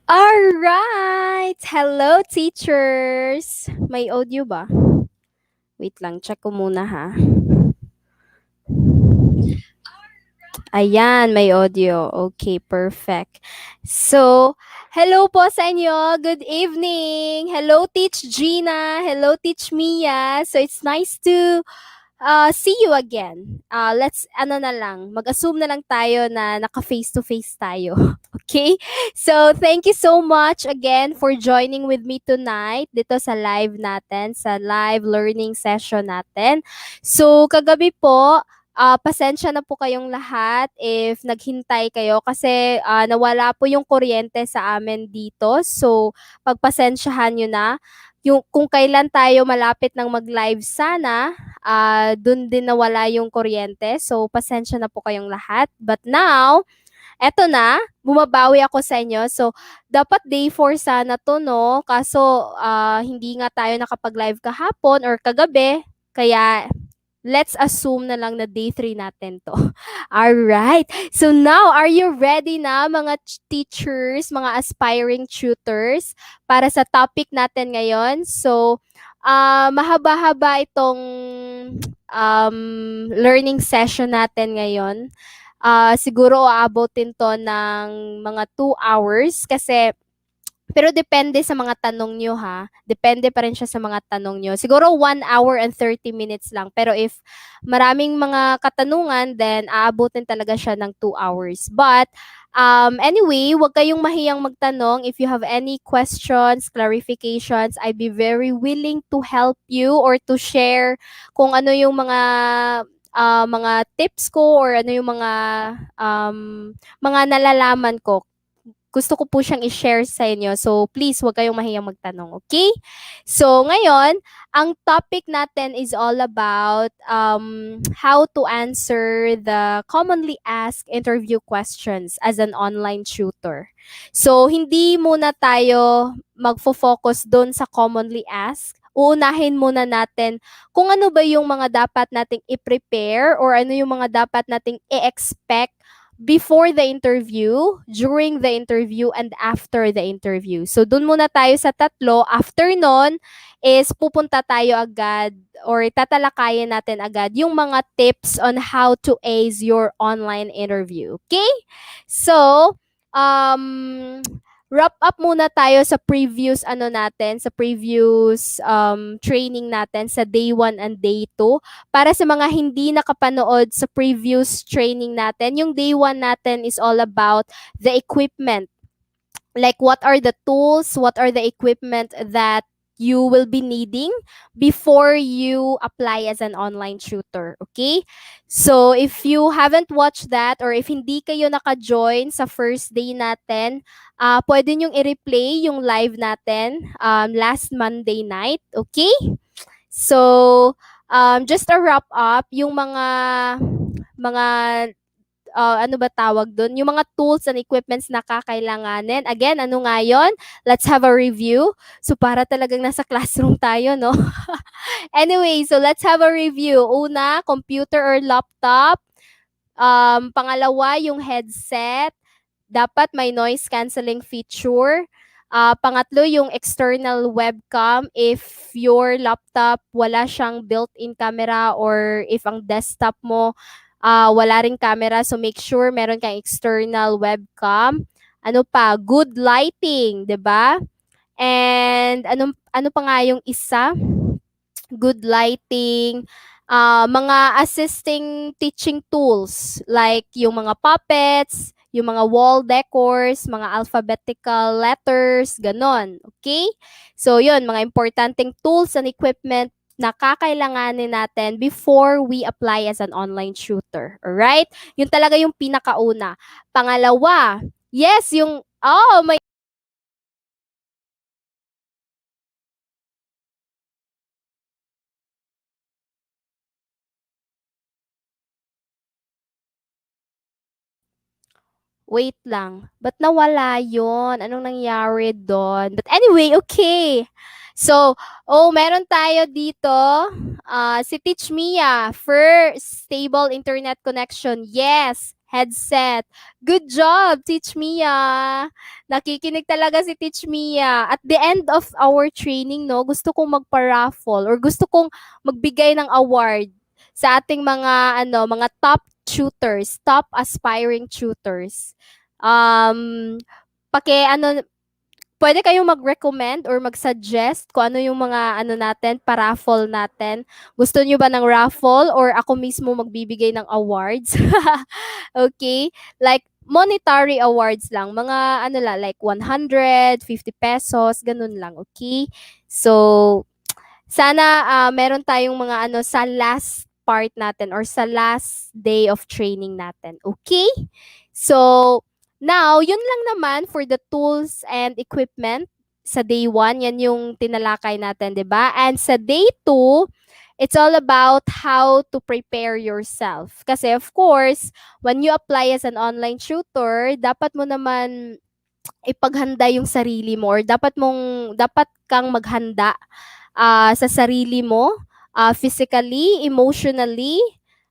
Alright! Hello, teachers! May audio ba? Wait lang, check ko muna ha. Ayan, may audio. Okay, perfect. So, hello po sa inyo. Good evening. Hello, Teach Gina. Hello, Teach Mia. So, it's nice to see you again. Let's, na lang, mag-assume na lang tayo na naka-face-to-face tayo. Okay? So, thank you so much again for joining with me tonight dito sa live natin, sa live learning session natin. So, kagabi po, pasensya na po kayong lahat if naghintay kayo kasi nawala po yung kuryente sa amin dito. So, pagpasensyahan nyo na. Yung, kung kailan tayo malapit ng mag-live sana, dun din nawala yung kuryente. So, pasensya na po kayong lahat. But now, eto na, bumabawi ako sa inyo. So, dapat day 4 sana to, no? Kaso, hindi nga tayo nakapag-live kahapon or kagabi. Kaya, let's assume na lang na day 3 natin to. Alright. So now, are you ready na mga teachers, mga aspiring tutors para sa topic natin ngayon? So, mahaba-haba itong learning session natin ngayon. Siguro aabotin to ng mga 2 hours kasi pero depende sa mga tanong nyo ha. Depende pa rin siya sa mga tanong nyo. Siguro 1 hour and 30 minutes lang. Pero if maraming mga katanungan, then aabutin talaga siya ng 2 hours. But anyway, huwag kayong mahiyang magtanong. If you have any questions, clarifications, I'd be very willing to help you or to share kung ano yung mga tips ko or ano yung mga nalalaman ko. Gusto ko po siyang i-share sa inyo. So, please, huwag kayong mahiyang magtanong, okay? So, ngayon, ang topic natin is all about how to answer the commonly asked interview questions as an online tutor. So, hindi muna tayo magfo-focus doon sa commonly asked. Uunahin muna natin kung ano ba yung mga dapat nating i-prepare or ano yung mga dapat nating i-expect before the interview, during the interview, and after the interview. So, dun muna tayo sa tatlo. After nun, is pupunta tayo agad or tatalakayin natin agad yung mga tips on how to ace your online interview. Okay? So, wrap up muna tayo sa previous training natin sa day 1 and day 2. Para sa mga hindi nakapanood sa previous training natin, yung day 1 natin is all about the equipment. Like what are the tools, what are the equipment that you will be needing before you apply as an online tutor, okay? So, if you haven't watched that or if hindi kayo naka-join sa first day natin, pwede nyong i-replay yung live natin last Monday night, okay? So, just a wrap up, yung mga ano ba tawag doon? Yung mga tools and equipments na kakailanganin. Again, ano nga yun? Let's have a review. So, para talagang nasa classroom tayo, no? Anyway, so let's have a review. Una, computer or laptop. Pangalawa, yung headset. Dapat may noise cancelling feature. Pangatlo, yung external webcam. If your laptop wala siyang built-in camera or if ang desktop mo wala ring camera, so make sure meron kang external webcam. Ano pa? Good lighting, 'di ba? And ano pa nga yung isa? Good lighting, mga assisting teaching tools like yung mga puppets, yung mga wall decors, mga alphabetical letters, ganon. Okay? So, yun, mga importanteng tools and equipment na kakailanganin natin before we apply as an online tutor. Alright? Yun talaga yung pinakauna. Pangalawa, yes, may wait lang. Ba't nawala yon? Anong nangyari doon? But anyway, okay. So, meron tayo dito. Si Teach Mia, first stable internet connection. Yes. Headset. Good job, Teach Mia. Nakikinig talaga si Teach Mia. At the end of our training, no, gusto kong magpa-raffle or gusto kong magbigay ng award sa ating mga top tutors, top aspiring tutors. Paki ano Pwede kayong mag-recommend or mag-suggest kung ano yung mga natin, pa-raffle natin. Gusto niyo ba ng raffle or ako mismo magbibigay ng awards? Okay? Like monetary awards lang. Mga like 150 pesos, ganun lang. Okay? So, sana meron tayong mga sa last part natin or sa last day of training natin. Okay? So, now, yun lang naman for the tools and equipment sa day 1. Yan yung tinalakay natin, di ba? And sa day 2, it's all about how to prepare yourself. Kasi of course, when you apply as an online tutor, dapat mo naman ipaghanda yung sarili mo or dapat kang maghanda sa sarili mo, physically, emotionally,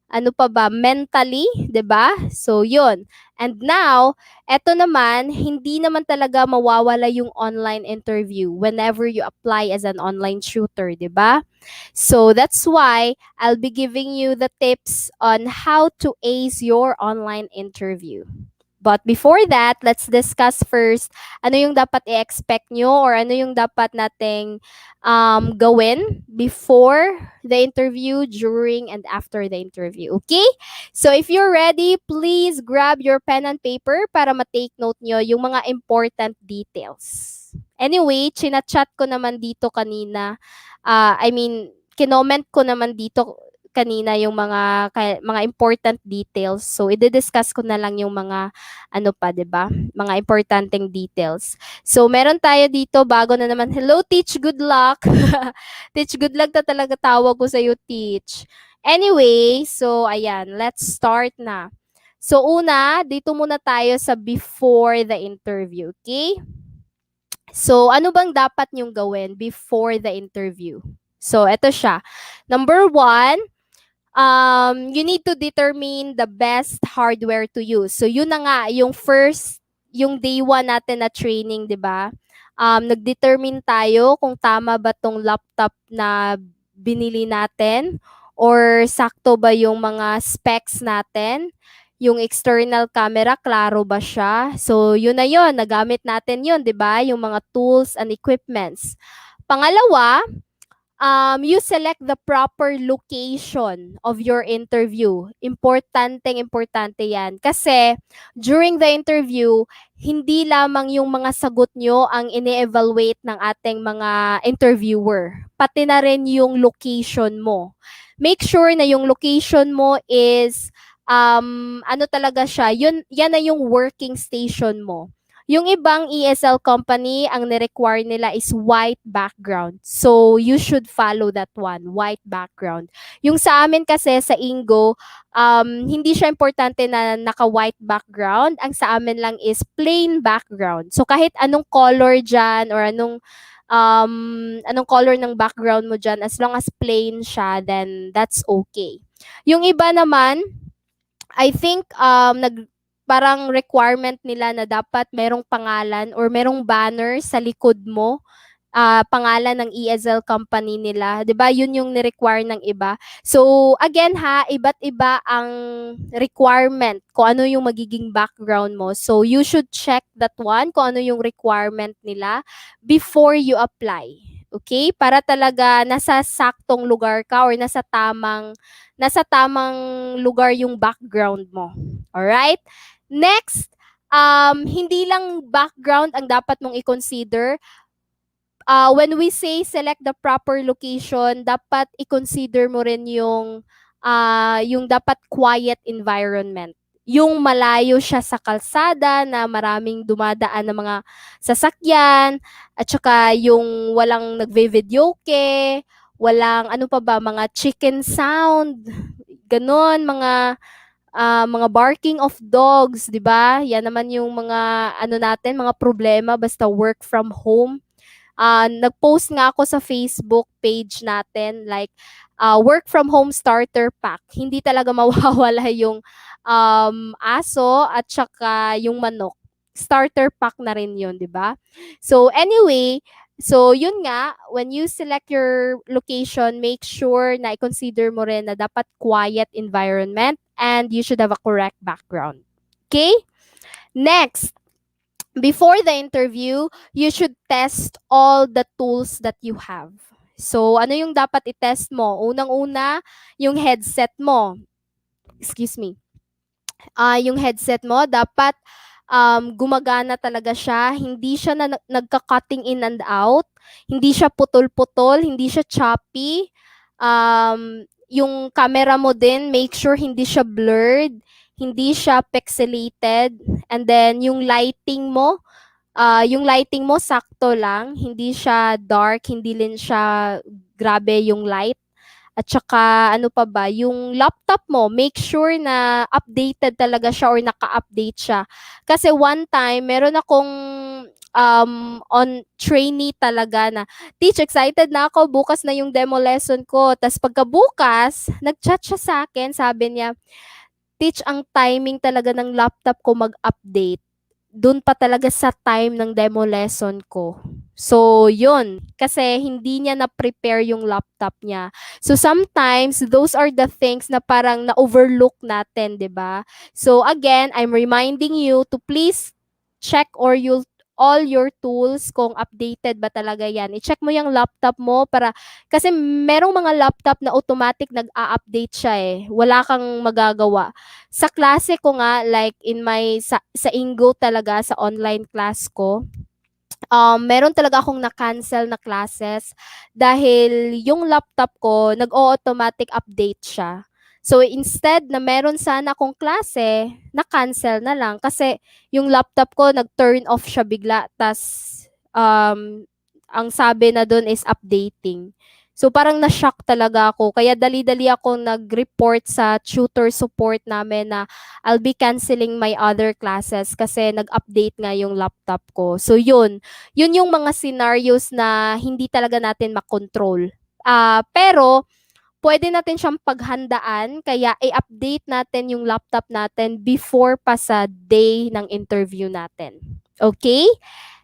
ano pa ba, mentally, 'di ba? So, 'yun. And now, eto naman, hindi naman talaga mawawala yung online interview whenever you apply as an online tutor, 'di ba? So, that's why I'll be giving you the tips on how to ace your online interview. But before that, let's discuss first ano yung dapat i-expect nyo or ano yung dapat nating gawin before the interview, during, and after the interview. Okay? So if you're ready, please grab your pen and paper para ma-take note nyo yung mga important details. Anyway, chinachat ko naman dito kanina. Kinoment ko naman dito kanina yung mga important details. So, i-discuss ko na lang yung mga pa, 'di ba? Mga importanteng details. So, meron tayo dito bago na naman. Hello, Teach, good luck. Teach, good luck na talaga tawag ko sa iyo, Teach. Anyway, so ayan, let's start na. So, una, dito muna tayo sa before the interview, okay? So, ano bang dapat niyong gawin before the interview? So, eto siya. Number 1, you need to determine the best hardware to use. So, yun na nga, yung day 1 natin na training, di ba? Nag-determine tayo kung tama ba tong laptop na binili natin or sakto ba yung mga specs natin. Yung external camera, klaro ba siya? So, yun na yun. Nagamit natin yun, di ba? Yung mga tools and equipments. Pangalawa, you select the proper location of your interview. Importante yan. Kasi during the interview, hindi lamang yung mga sagot nyo ang ini-evaluate ng ating mga interviewer. Pati na rin yung location mo. Make sure na yung location mo is talaga siya, yan na yung working station mo. Yung ibang ESL company, ang ni-require nila is white background. So, you should follow that one, white background. Yung sa amin kasi sa Ingo, hindi siya importante na naka-white background. Ang sa amin lang is plain background. So, kahit anong color dyan or anong color ng background mo dyan, as long as plain siya, then that's okay. Yung iba naman, I think parang requirement nila na dapat merong pangalan or merong banner sa likod mo, pangalan ng ESL company nila. 'Di ba? Yun yung ni-require ng iba. So, again iba't iba ang requirement kung ano yung magiging background mo. So, you should check that one kung ano yung requirement nila before you apply. Okay? Para talaga nasa saktong lugar ka or nasa tamang lugar yung background mo. Alright? Next, hindi lang background ang dapat mong i-consider. When we say select the proper location, dapat i-consider mo rin yung dapat quiet environment. Yung malayo siya sa kalsada na maraming dumadaan na mga sasakyan, at saka yung walang nagve-videoke, walang mga chicken sound, ganon, mga barking of dogs, 'di ba? Yan naman yung mga natin, mga problema basta work from home. Nag-post nga ako sa Facebook page natin, like, work from home starter pack. Hindi talaga mawawala yung aso at saka yung manok. Starter pack na rin yun, di ba? So anyway, so yun nga, when you select your location, make sure na i-consider mo rin na dapat quiet environment and you should have a correct background. Okay? Next, before the interview, you should test all the tools that you have. So, ano yung dapat i-test mo? Unang-una, yung headset mo. Excuse me. Yung headset mo, dapat gumagana talaga siya. Hindi siya nagka-cutting in and out. Hindi siya putol-putol. Hindi siya choppy. Yung camera mo din, make sure hindi siya blurred. Hindi siya pixelated. And then, yung lighting mo sakto lang, hindi siya dark, hindi din siya grabe yung light. At saka ano pa ba, yung laptop mo, make sure na updated talaga siya or naka-update siya. Kasi one time, meron akong on trainee talaga na, "Teach, excited na ako, bukas na yung demo lesson ko." Tapos pagkabukas, nag-chat siya sa akin, sabi niya, "Teach, ang timing talaga ng laptop ko mag-update dun pa talaga sa time ng demo lesson ko." So, yun. Kasi hindi niya na-prepare yung laptop niya. So, sometimes, those are the things na parang na-overlook natin, di ba? So, again, I'm reminding you to please check all your tools kung updated ba talaga yan. I-check mo yung laptop mo kasi merong mga laptop na automatic nag-a-update siya eh. Wala kang magagawa. Sa klase ko nga, like sa Ingo talaga, sa online class ko, meron talaga akong na-cancel na classes dahil yung laptop ko, nag-o-automatic update siya. So, instead na meron sana akong klase, na-cancel na lang kasi yung laptop ko, nag-turn off siya bigla. Tas, ang sabi na doon is updating. So, parang na-shock talaga ako. Kaya dali-dali ako nag-report sa tutor support namin na I'll be canceling my other classes kasi nag-update nga yung laptop ko. So, yun. Yun yung mga scenarios na hindi talaga natin makontrol. Pero, pwede natin siyang paghandaan, kaya i-update natin yung laptop natin before pa sa day ng interview natin. Okay?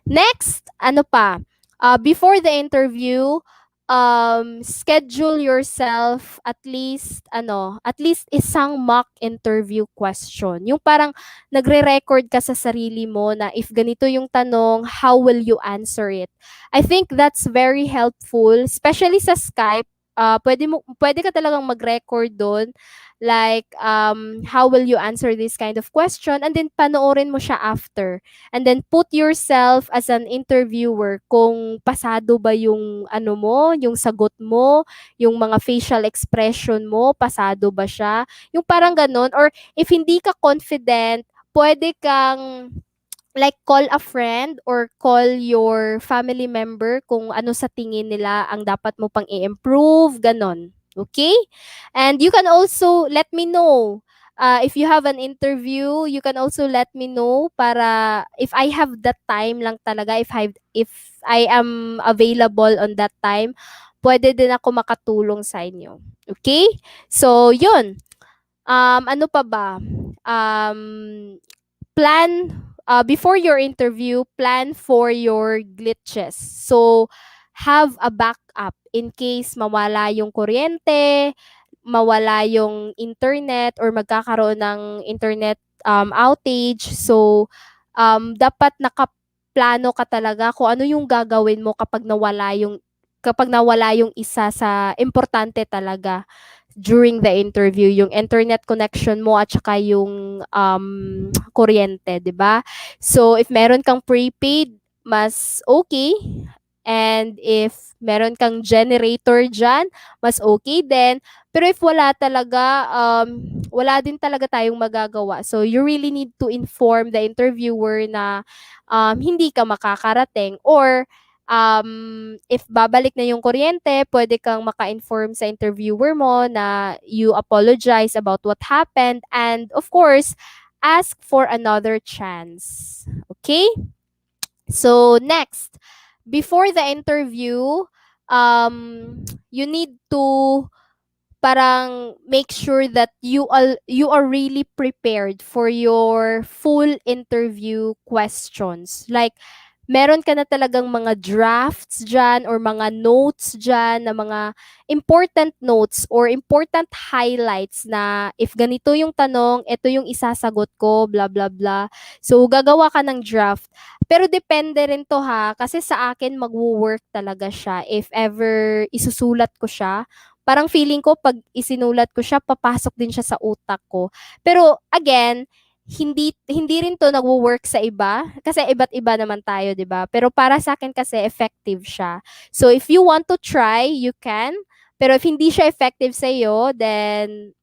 Next, ano pa? Before the interview, schedule yourself at least isang mock interview question. Yung parang nagre-record ka sa sarili mo na if ganito yung tanong, how will you answer it? I think that's very helpful, especially sa Skype. Pwede ka talagang mag-record doon, like how will you answer this kind of question, and then panoorin mo siya after, and then put yourself as an interviewer kung pasado ba yung ano mo, yung sagot mo, yung mga facial expression mo, pasado ba siya, yung parang ganun. Or if hindi ka confident, pwede kang like call a friend or call your family member kung ano sa tingin nila ang dapat mo pang i-improve, ganon. Okay? And you can also let me know. If you have an interview, you can also let me know para if I have that time lang talaga, if I am available on that time, pwede din ako makatulong sa inyo. Okay? So, yun. Ano pa ba? Plan before your interview, plan for your glitches. So, have a backup in case mawala yung kuryente, mawala yung internet, or magkakaroon ng internet outage. So, dapat nakaplano ka talaga kung ano yung gagawin mo kapag nawala yung isa sa importante talaga during the interview, yung internet connection mo at saka yung kuryente, 'di ba? So if meron kang prepaid, mas okay. And if meron kang generator dyan, mas okay din. Pero if wala talaga, wala din talaga tayong magagawa. So you really need to inform the interviewer na hindi ka makakarating, or if babalik na yung kuryente, pwede kang maka-inform sa interviewer mo na you apologize about what happened, and of course, ask for another chance. Okay? So, next, before the interview, you need to parang make sure that you are really prepared for your full interview questions. Like, meron ka na talagang mga drafts dyan or mga notes dyan na mga important notes or important highlights na if ganito yung tanong, ito yung isasagot ko, blah, blah, blah. So, gagawa ka ng draft. Pero depende rin to ha, kasi sa akin magwo-work talaga siya if ever isusulat ko siya. Parang feeling ko pag isinulat ko siya, papasok din siya sa utak ko. Pero again, hindi rin 'to nagwo-work sa iba kasi iba't iba naman tayo, 'di ba? Pero para sa akin kasi effective siya. So if you want to try, you can. Pero if hindi siya effective sa iyo, then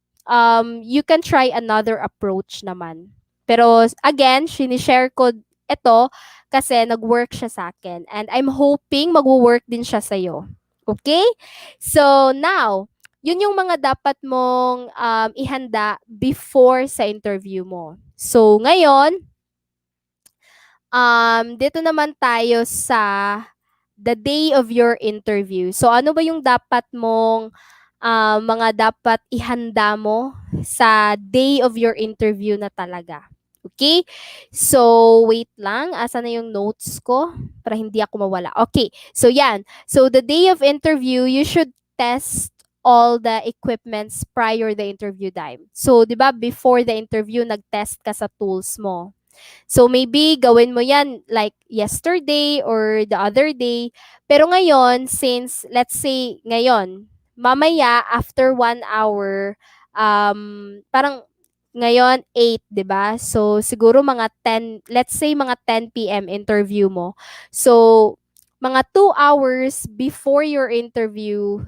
you can try another approach naman. Pero again, sinishare ko ito kasi nag-work siya sa akin and I'm hoping magwo-work din siya sa iyo. Okay? So now, yun yung mga dapat mong ihanda before sa interview mo. So ngayon, dito naman tayo sa the day of your interview. So ano ba yung dapat mong mga dapat ihanda mo sa day of your interview na talaga? Okay? So, wait lang. Asa na yung notes ko? Para hindi ako mawala. Okay. So, yan. So, the day of interview, you should test all the equipments prior the interview time. So, di ba, before the interview, nag-test ka sa tools mo. So maybe gawin mo yan like yesterday or the other day. Pero ngayon, since let's say ngayon, mamaya after 1 hour, parang ngayon 8, 'di ba? So siguro mga 10, let's say mga 10 p.m. interview mo. So mga 2 hours before your interview,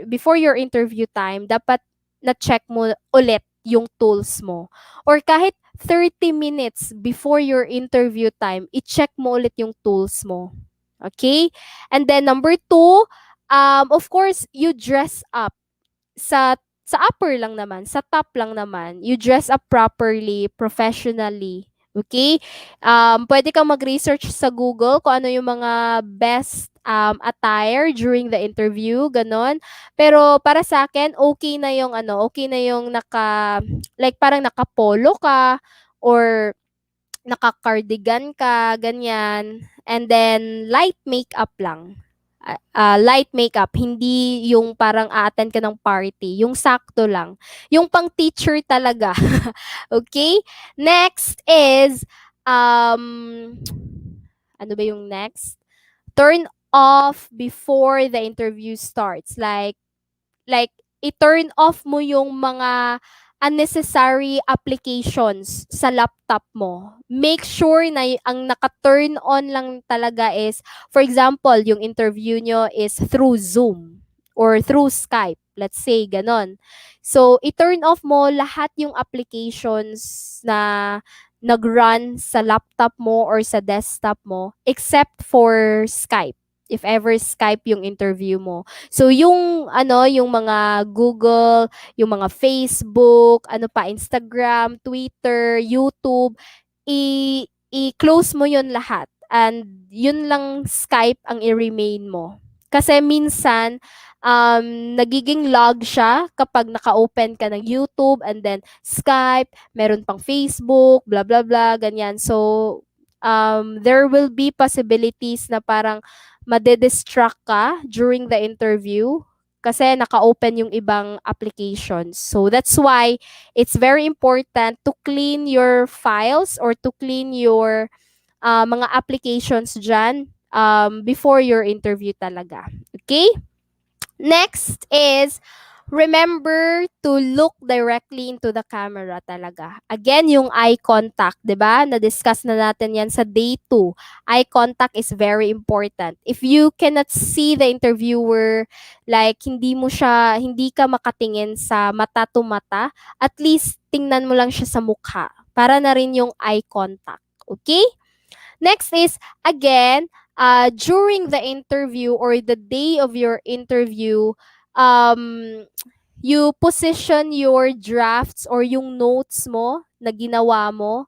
before your interview time, dapat na-check mo ulit yung tools mo. Or kahit 30 minutes before your interview time, i-check mo ulit yung tools mo. Okay? And then number 2, of course, you dress up sa upper lang naman, sa top lang naman. You dress up properly, professionally. Okay? Pwede kang mag-research sa Google kung ano yung mga best attire during the interview, ganon. Pero para sa akin, okay na yung like parang naka-polo ka or naka-cardigan ka, ganyan. And then, light makeup lang. Light makeup, hindi yung parang a-attend ka ng party. Yung sakto lang. Yung pang teacher talaga. Okay? Next is, ano ba yung next? Turn off before the interview starts. Like i-turn off mo yung mga unnecessary applications sa laptop mo. Make sure na ang naka-turn on lang talaga is, for example, yung interview nyo is through Zoom or through Skype. Let's say, ganon. So, i-turn off mo lahat yung applications na nag-run sa laptop mo or sa desktop mo except for Skype. If ever Skype yung interview mo. So yung mga Google, yung mga Facebook, ano pa, Instagram, Twitter, YouTube, i-close mo yun lahat. And yun lang Skype ang i-remain mo. Kasi minsan, nagiging log siya kapag naka-open ka ng YouTube and then Skype, meron pang Facebook, blah, blah, blah, ganyan. So, there will be possibilities na parang made-distract ka during the interview kasi naka-open yung ibang applications. So that's why it's very important to clean your files or to clean your mga applications dyan before your interview talaga. Okay? Next is remember to look directly into the camera talaga. Again, yung eye contact, 'di ba? Na-discuss na natin 'yan sa day 2. Eye contact is very important. If you cannot see the interviewer, like hindi ka makatingin sa mata to mata, at least tingnan mo lang siya sa mukha para na rin yung eye contact. Okay? Next is, again, during the interview or the day of your interview, you position your drafts or yung notes mo na ginawa mo.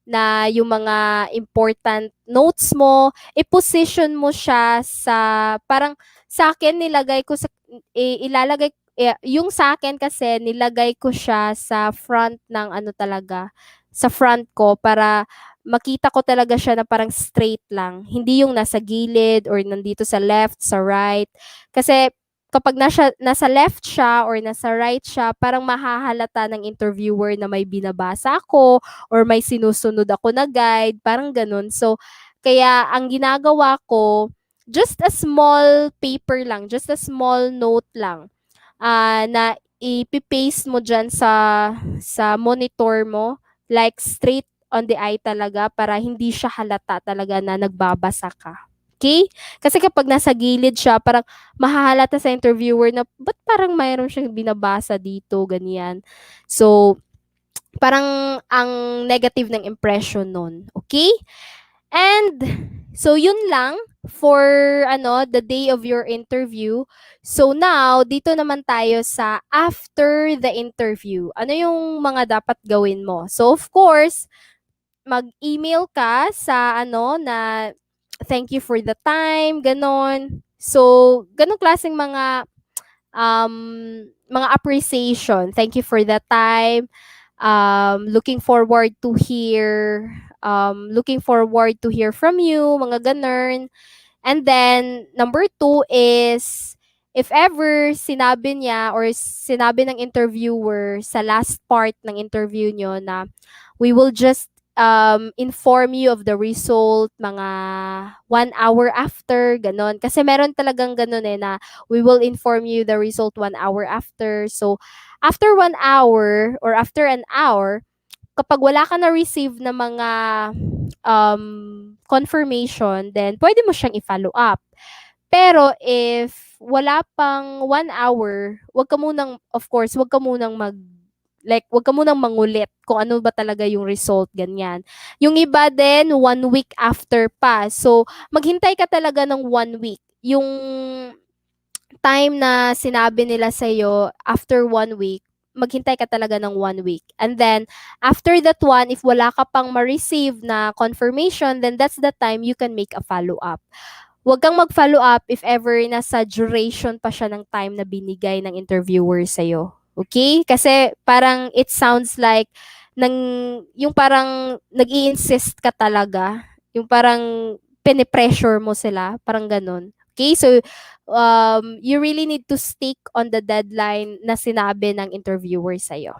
na yung mga important notes mo, i-position mo siya sa parang sa akin nilagay ko sa ilalagay yung sa akin kasi nilagay ko siya sa front ng ano talaga, sa front ko para makita ko talaga siya na parang straight lang. Hindi yung nasa gilid or nandito sa left, sa right. Kasi kapag nasa left siya or nasa right siya, parang mahahalata ng interviewer na may binabasa ako or may sinusunod ako na guide, parang ganun. So, kaya ang ginagawa ko, just a small paper lang, just a small note lang, na ipipaste mo dyan sa monitor mo, like straight on the eye talaga para hindi siya halata talaga na nagbabasa ka. Okay? Kasi kapag nasa gilid siya, parang mahahalata sa interviewer na, ba't parang mayroon siyang binabasa dito, ganyan. So, parang ang negative ng impression nun. Okay? And so yun lang for the day of your interview. So now dito naman tayo sa after the interview. Ano yung mga dapat gawin mo? So of course, mag-email ka sa na thank you for the time, ganon. So, ganong klaseng mga appreciation. Thank you for the time. Looking forward to hear from you, mga ganun. And then, number two is, if ever sinabi niya or sinabi ng interviewer sa last part ng interview nyo na we will just inform you of the result mga 1 hour after, ganon. Kasi meron talagang ganon na we will inform you the result 1 hour after. So, after 1 hour or after an hour, kapag wala ka na-receive na mga confirmation, then pwede mo siyang i-follow up. Pero if wala pang 1 hour, wag ka munang wag ka munang mangulit kung ano ba talaga yung result, ganyan. Yung iba din, 1 week after pa. So, maghintay ka talaga ng 1 week. Yung time na sinabi nila sa'yo, after 1 week, maghintay ka talaga ng 1 week. And then, after that one, if wala ka pang ma-receive na confirmation, then that's the time you can make a follow-up. Huwag kang mag-follow up if ever nasa duration pa siya ng time na binigay ng interviewer sa'yo. Okay? Kasi parang it sounds like nang, yung parang nag-i-insist ka talaga. Yung parang pinipressure mo sila. Parang ganun. Okay? So, you really need to stick on the deadline na sinabi ng interviewer sa'yo.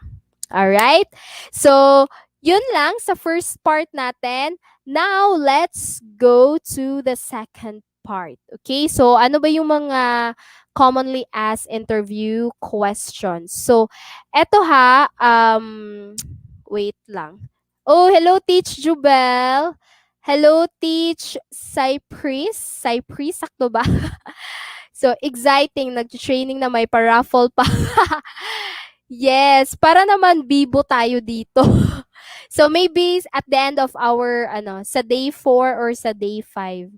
Alright? So, yun lang sa first part natin. Now, let's go to the second part. Okay? So, ano ba yung mga commonly asked interview questions? So, eto wait lang. Oh, hello, Teach Jubel. Hello, Teach Cypress. Cypress, sakto ba? So, exciting. Nag-training na may pa-raffle pa. Yes, para naman bibo tayo dito. So, maybe at the end of our, sa day 4 or sa day 5,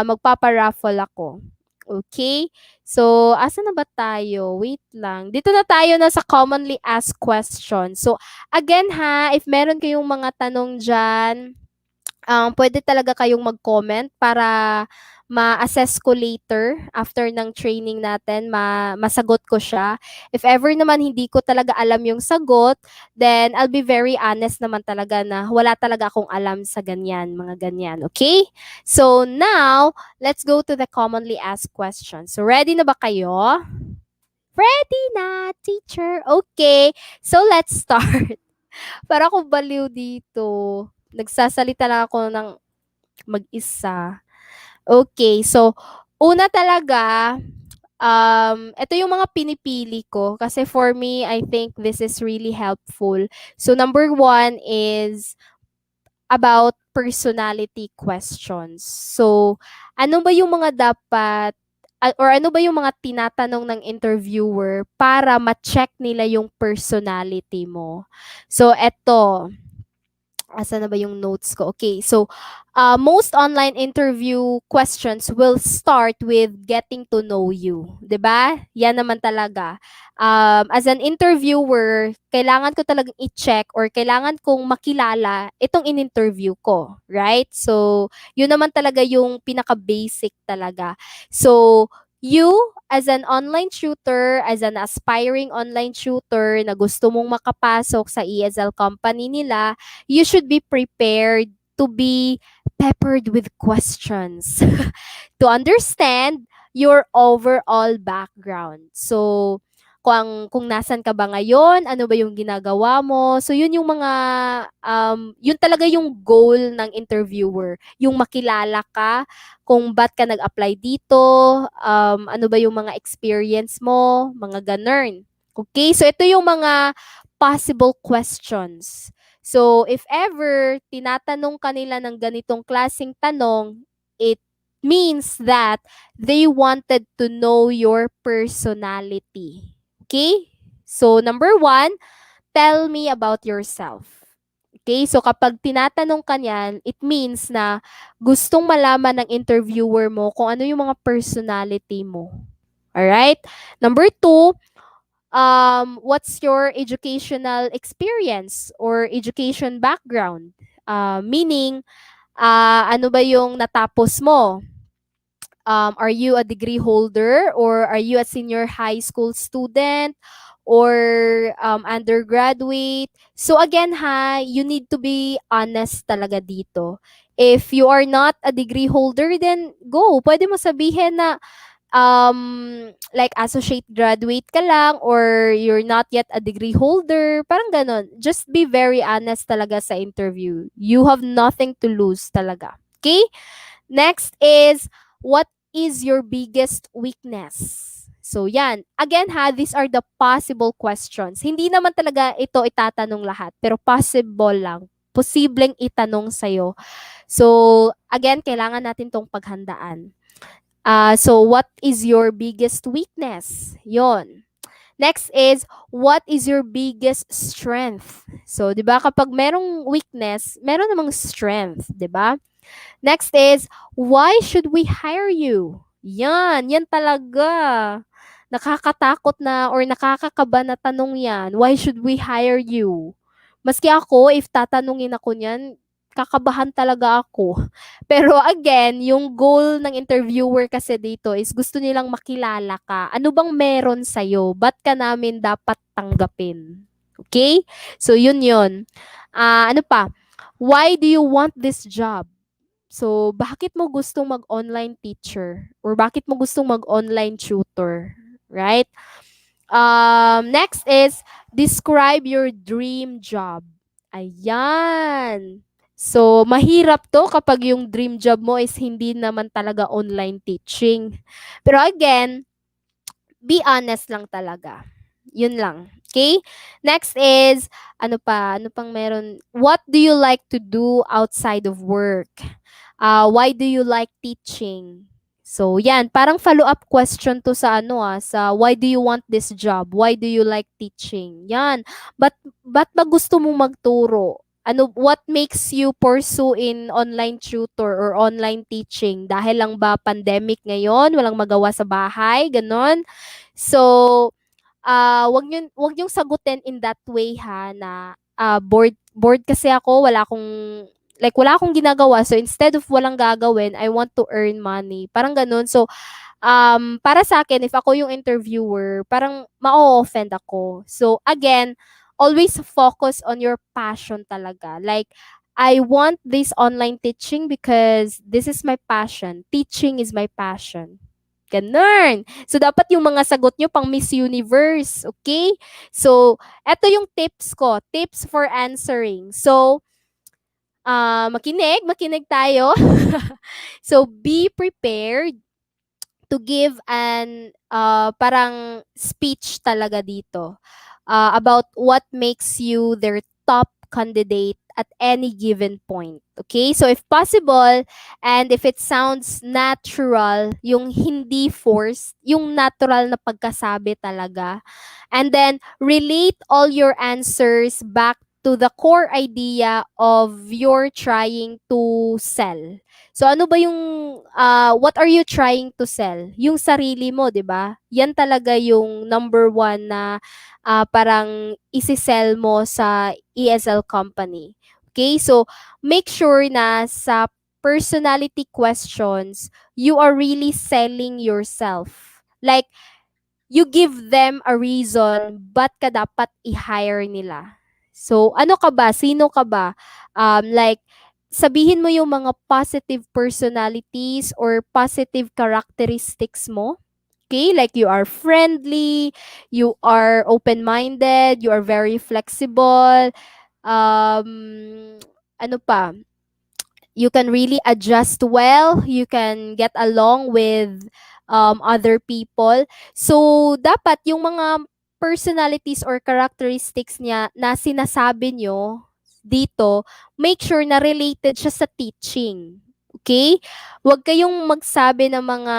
magpapa-raffle ako. Okay? So, asa na ba tayo? Wait lang. Dito na tayo na sa commonly asked questions. So, again if meron kayong mga tanong dyan, pwede talaga kayong mag-comment para ma-assess ko later after ng training natin, masagot ko siya. If ever naman hindi ko talaga alam yung sagot, then I'll be very honest naman talaga na wala talaga akong alam sa ganyan, mga ganyan. Okay? So now, let's go to the commonly asked questions. So ready na ba kayo? Ready na, teacher. Okay. So let's start. Para ako baliw dito. Nagsasalita lang ako ng mag-isa. Okay, so una talaga, ito yung mga pinipili ko kasi for me, I think this is really helpful. So number 1 is about personality questions. So ano ba yung mga dapat or ano ba yung mga tinatanong ng interviewer para ma-check nila yung personality mo? So eto, Asa na ba yung notes ko? Okay, so most online interview questions will start with getting to know you, 'di ba? Yan naman talaga. As an interviewer, kailangan ko talagang i-check or kailangan kong makilala itong in-interview ko, right? So, yun naman talaga yung pinaka-basic talaga. So, you as an online tutor, as an aspiring online tutor na gusto mong makapasok sa ESL company nila, you should be prepared to be peppered with questions to understand your overall background. So, kung nasan ka ba ngayon, ano ba yung ginagawa mo. So, yun yung mga, yun talaga yung goal ng interviewer. Yung makilala ka, kung ba't ka nag-apply dito, ano ba yung mga experience mo, mga ganun. Okay, so ito yung mga possible questions. So, if ever tinatanong kanila ng ganitong klasing tanong, it means that they wanted to know your personality. Okay? So, number one, tell me about yourself. Okay? So, kapag tinatanong ka niyan, it means na gustong malaman ng interviewer mo kung ano yung mga personality mo. Alright? Number two, what's your educational experience or education background? Meaning, ano ba yung natapos mo? Are you a degree holder or are you a senior high school student or undergraduate? So again ha, you need to be honest talaga dito. If you are not a degree holder, then go. Pwede mo sabihin na like associate graduate ka lang or you're not yet a degree holder, parang ganon. Just be very honest talaga sa interview. You have nothing to lose talaga. Okay? Next is, what is your biggest weakness? So yan. Again ha, these are the possible questions. Hindi naman talaga ito itatanong lahat, pero possible lang. Posibleng itanong sa'yo. So, again, kailangan natin tong paghandaan. So, what is your biggest weakness? Yon. Next is, what is your biggest strength? So, di ba, kapag merong weakness, meron namang strength, di ba? Next is, why should we hire you? Yan talaga. Nakakatakot na or nakakakaba na tanong yan. Why should we hire you? Maski ako, if tatanungin ako niyan, kakabahan talaga ako. Pero again, yung goal ng interviewer kasi dito is gusto nilang makilala ka. Ano bang meron sa'yo? Ba't ka namin dapat tanggapin? Okay? So, yun. Ano pa? Why do you want this job? So, bakit mo gustong mag-online teacher? Or bakit mo gustong mag-online tutor? Right? Next is, describe your dream job. Ayan. So, mahirap to kapag yung dream job mo is hindi naman talaga online teaching. Pero again, be honest lang talaga. Yun lang. Okay? Next is, ano pa? Ano pang meron? What do you like to do outside of work? Why do you like teaching? So, yan. Parang follow-up question to sa sa why do you want this job? Why do you like teaching? Yan. Ba't ba gusto mong magturo? What makes you pursue in online tutor or online teaching? Dahil lang ba pandemic ngayon? Walang magawa sa bahay? Ganon? So, wag niyong sagutin in that way ha na bored kasi ako, wala akong ginagawa. So instead of walang gagawin, I want to earn money. Parang ganun. So para sa akin, if ako yung interviewer, parang ma-offend ako. So again, always focus on your passion talaga. Like, I want this online teaching because this is my passion. Teaching is my passion. Ganun. So, dapat yung mga sagot nyo pang Miss Universe. Okay? So, eto yung tips ko. Tips for answering. So, makinig tayo. So, be prepared to give an parang speech talaga dito about what makes you their top candidate at any given point. Okay? So if possible, and if it sounds natural, yung hindi forced, yung natural na pagkasabi talaga. And then relate all your answers back to the core idea of you're trying to sell. So ano ba yung what are you trying to sell? Yung sarili mo, 'di ba? Yan talaga yung number one na parang isi-sell mo sa ESL company. Okay? So make sure na sa personality questions, you are really selling yourself. Like you give them a reason ba't ka dapat i-hire nila. So, ano ka ba? Sino ka ba? Like, sabihin mo yung mga positive personalities or positive characteristics mo. Okay? Like, you are friendly, you are open-minded, you are very flexible. Um, ano pa? You can really adjust well, you can get along with other people. So, dapat yung mga personalities or characteristics niya na sinasabi nyo dito, make sure na related siya sa teaching. Okay? Huwag kayong magsabi ng mga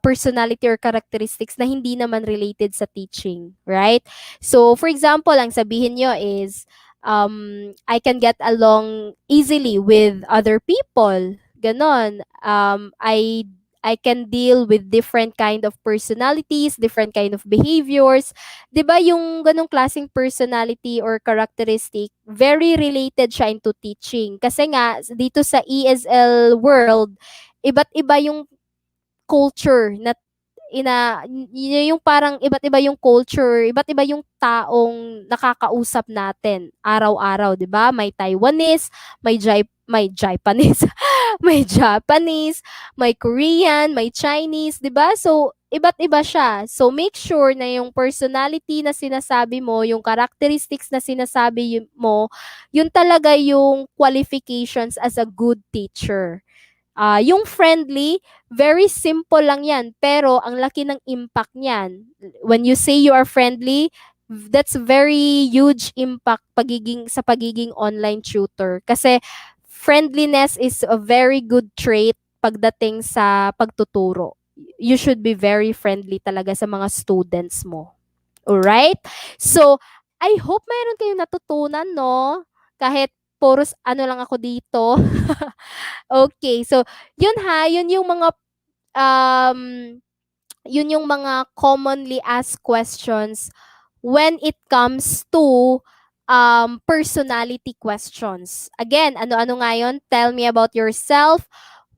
personality or characteristics na hindi naman related sa teaching. Right? So, for example, ang sabihin nyo is, I can get along easily with other people. Ganon. I can deal with different kind of personalities, different kind of behaviors. 'Di ba yung ganong klaseng personality or characteristic, very related siya into teaching. Kasi nga dito sa ESL world, iba't iba yung culture na yung parang iba't iba yung culture, iba't iba yung taong nakakausap natin araw-araw, 'di ba? May Taiwanese, may Japanese, may Japanese, may Korean, may Chinese, 'di ba? So, iba't iba siya. So, make sure na yung personality na sinasabi mo, yung characteristics na sinasabi mo, yun talaga yung qualifications as a good teacher. Yung friendly, very simple lang yan, pero ang laki ng impact niyan. When you say you are friendly, that's very huge impact sa pagiging online tutor. Kasi friendliness is a very good trait pagdating sa pagtuturo. You should be very friendly talaga sa mga students mo. Alright? So, I hope mayroon kayong natutunan, no? Kahit puros ano lang ako dito. Okay, so yun yun yung mga um yun yung mga commonly asked questions when it comes to personality questions. Again, ano-ano nga yun? Tell me about yourself.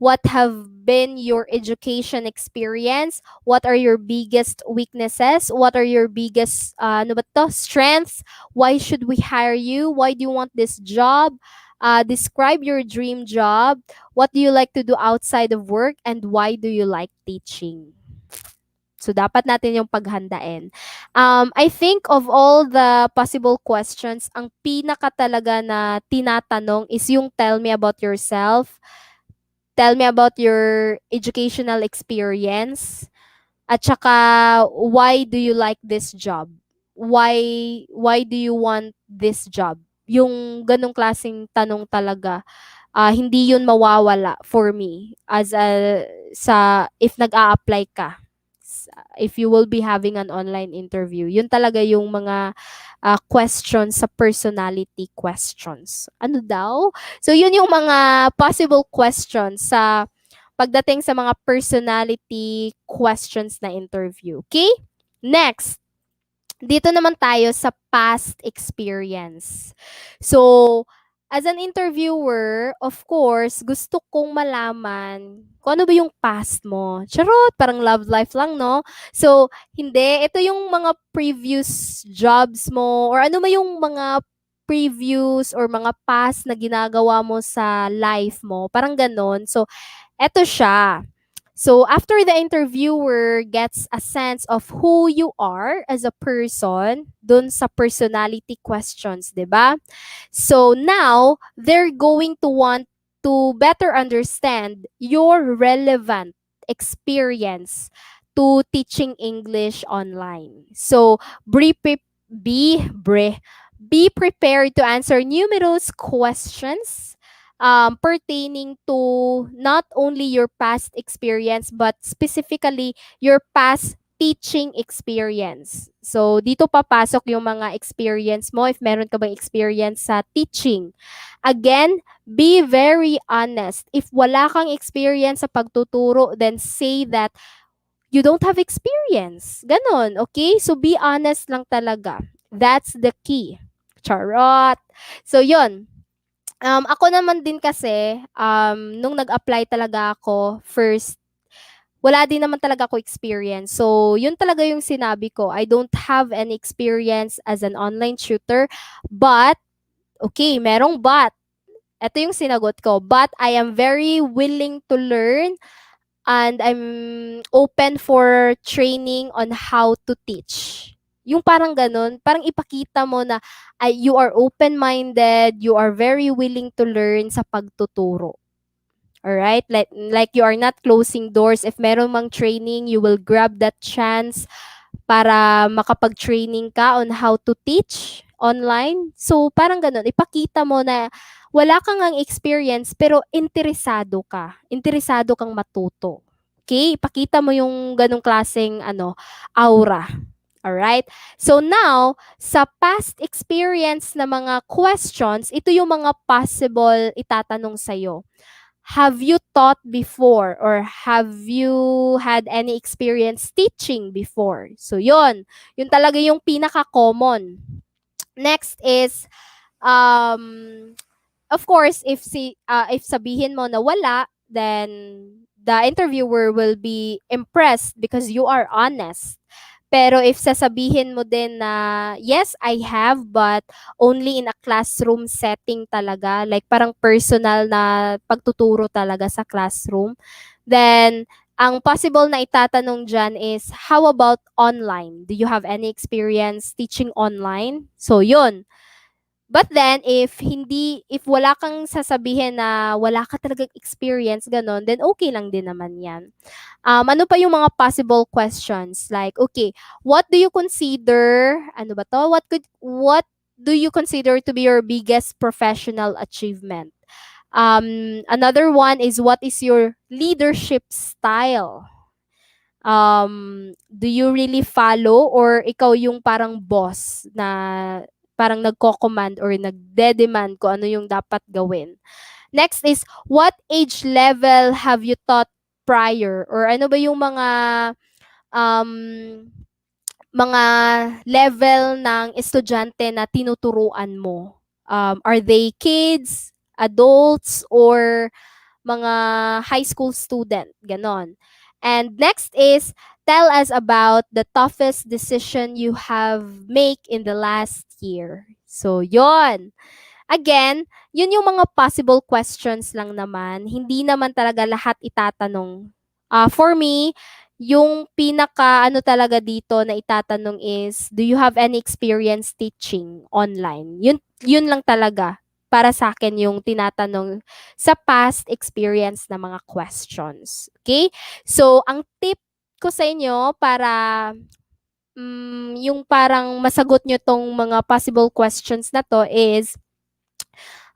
What have been your education experience? What are your biggest weaknesses? What are your biggest ano ba to? Strengths? Why should we hire you? Why do you want this job? Describe your dream job. What do you like to do outside of work? And why do you like teaching? So, dapat natin yung paghandain. I think of all the possible questions, ang pinaka talaga na tinatanong is yung tell me about yourself, tell me about your educational experience, at saka why do you like this job? Why do you want this job? Yung ganong klaseng tanong talaga, hindi yun mawawala for me as if nag-a-apply ka, if you will be having an online interview. Yun talaga yung mga questions sa personality questions. Ano daw? So yun yung mga possible questions sa pagdating sa mga personality questions na interview. Okay? Next, dito naman tayo sa past experience. So, as an interviewer, of course, gusto kong malaman kung ano ba yung past mo. Charot, parang love life lang, no? So, hindi. Ito yung mga previous jobs mo or ano ba yung mga previous or mga past na ginagawa mo sa life mo. Parang ganon. So, eto siya. So, after the interviewer gets a sense of who you are as a person, dun sa personality questions, 'di ba? So, now, they're going to want to better understand your relevant experience to teaching English online. So, be, bre, be prepared to answer numerous questions pertaining to not only your past experience but specifically your past teaching experience. So, dito papasok yung mga experience mo if meron ka bang experience sa teaching. Again, be very honest. If wala kang experience sa pagtuturo, then say that you don't have experience. Ganon, okay? So, be honest lang talaga. That's the key. Charot. So, yun. Ako naman din kasi, nung nag-apply talaga ako, first, wala din naman talaga ako experience. So, yun talaga yung sinabi ko. I don't have any experience as an online tutor. But, okay, merong but. Ito yung sinagot ko. But I am very willing to learn and I'm open for training on how to teach. Yung parang ganun, parang ipakita mo na you are open-minded, you are very willing to learn sa pagtuturo. Alright? Like you are not closing doors. If meron mang training, you will grab that chance para makapag-training ka on how to teach online. So, parang ganun. Ipakita mo na wala kang ang experience pero interesado ka. Interesado kang matuto. Okay? Ipakita mo yung ganung klaseng aura. Alright? So now, sa past experience na mga questions, ito yung mga possible itatanong sa'yo. Have you taught before or have you had any experience teaching before? So, yun. Yun talaga yung pinaka-common. Next is, of course, if sabihin mo na wala, then the interviewer will be impressed because you are honest. Pero if sasabihin mo din na, yes, I have, but only in a classroom setting talaga, like parang personal na pagtuturo talaga sa classroom, then ang possible na itatanong dyan is, how about online? Do you have any experience teaching online? So, yun. But then, if wala kang sasabihin na wala ka talagang experience, ganon, then okay lang din naman yan. Ano pa yung mga possible questions? Like, okay, what do you consider, ano ba to? What do you consider to be your biggest professional achievement? Another one is, what is your leadership style? Do you really follow or ikaw yung parang boss na parang nagko-command or nagde-demand kung ano yung dapat gawin? Next is, what age level have you taught prior? Or ano ba yung um, mga level ng estudyante na tinuturuan mo? Are they kids, adults, or mga high school student? Ganon. And next is, tell us about the toughest decision you have make in the last year. So, yon. Again, yun yung mga possible questions lang naman. Hindi naman talaga lahat itatanong. For me, yung pinaka ano talaga dito na itatanong is, do you have any experience teaching online? Yun lang talaga para sa akin yung tinatanong sa past experience na mga questions. Okay? So, ang tip ko sa inyo para yung parang masagot nyo tong mga possible questions na to is,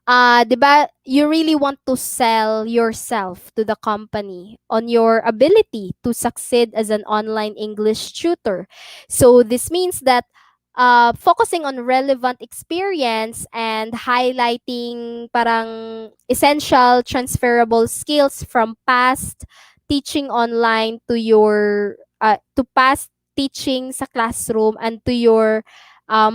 'di ba, you really want to sell yourself to the company on your ability to succeed as an online English tutor. So this means that focusing on relevant experience and highlighting parang essential transferable skills from past teaching online to your to past teaching sa classroom and to your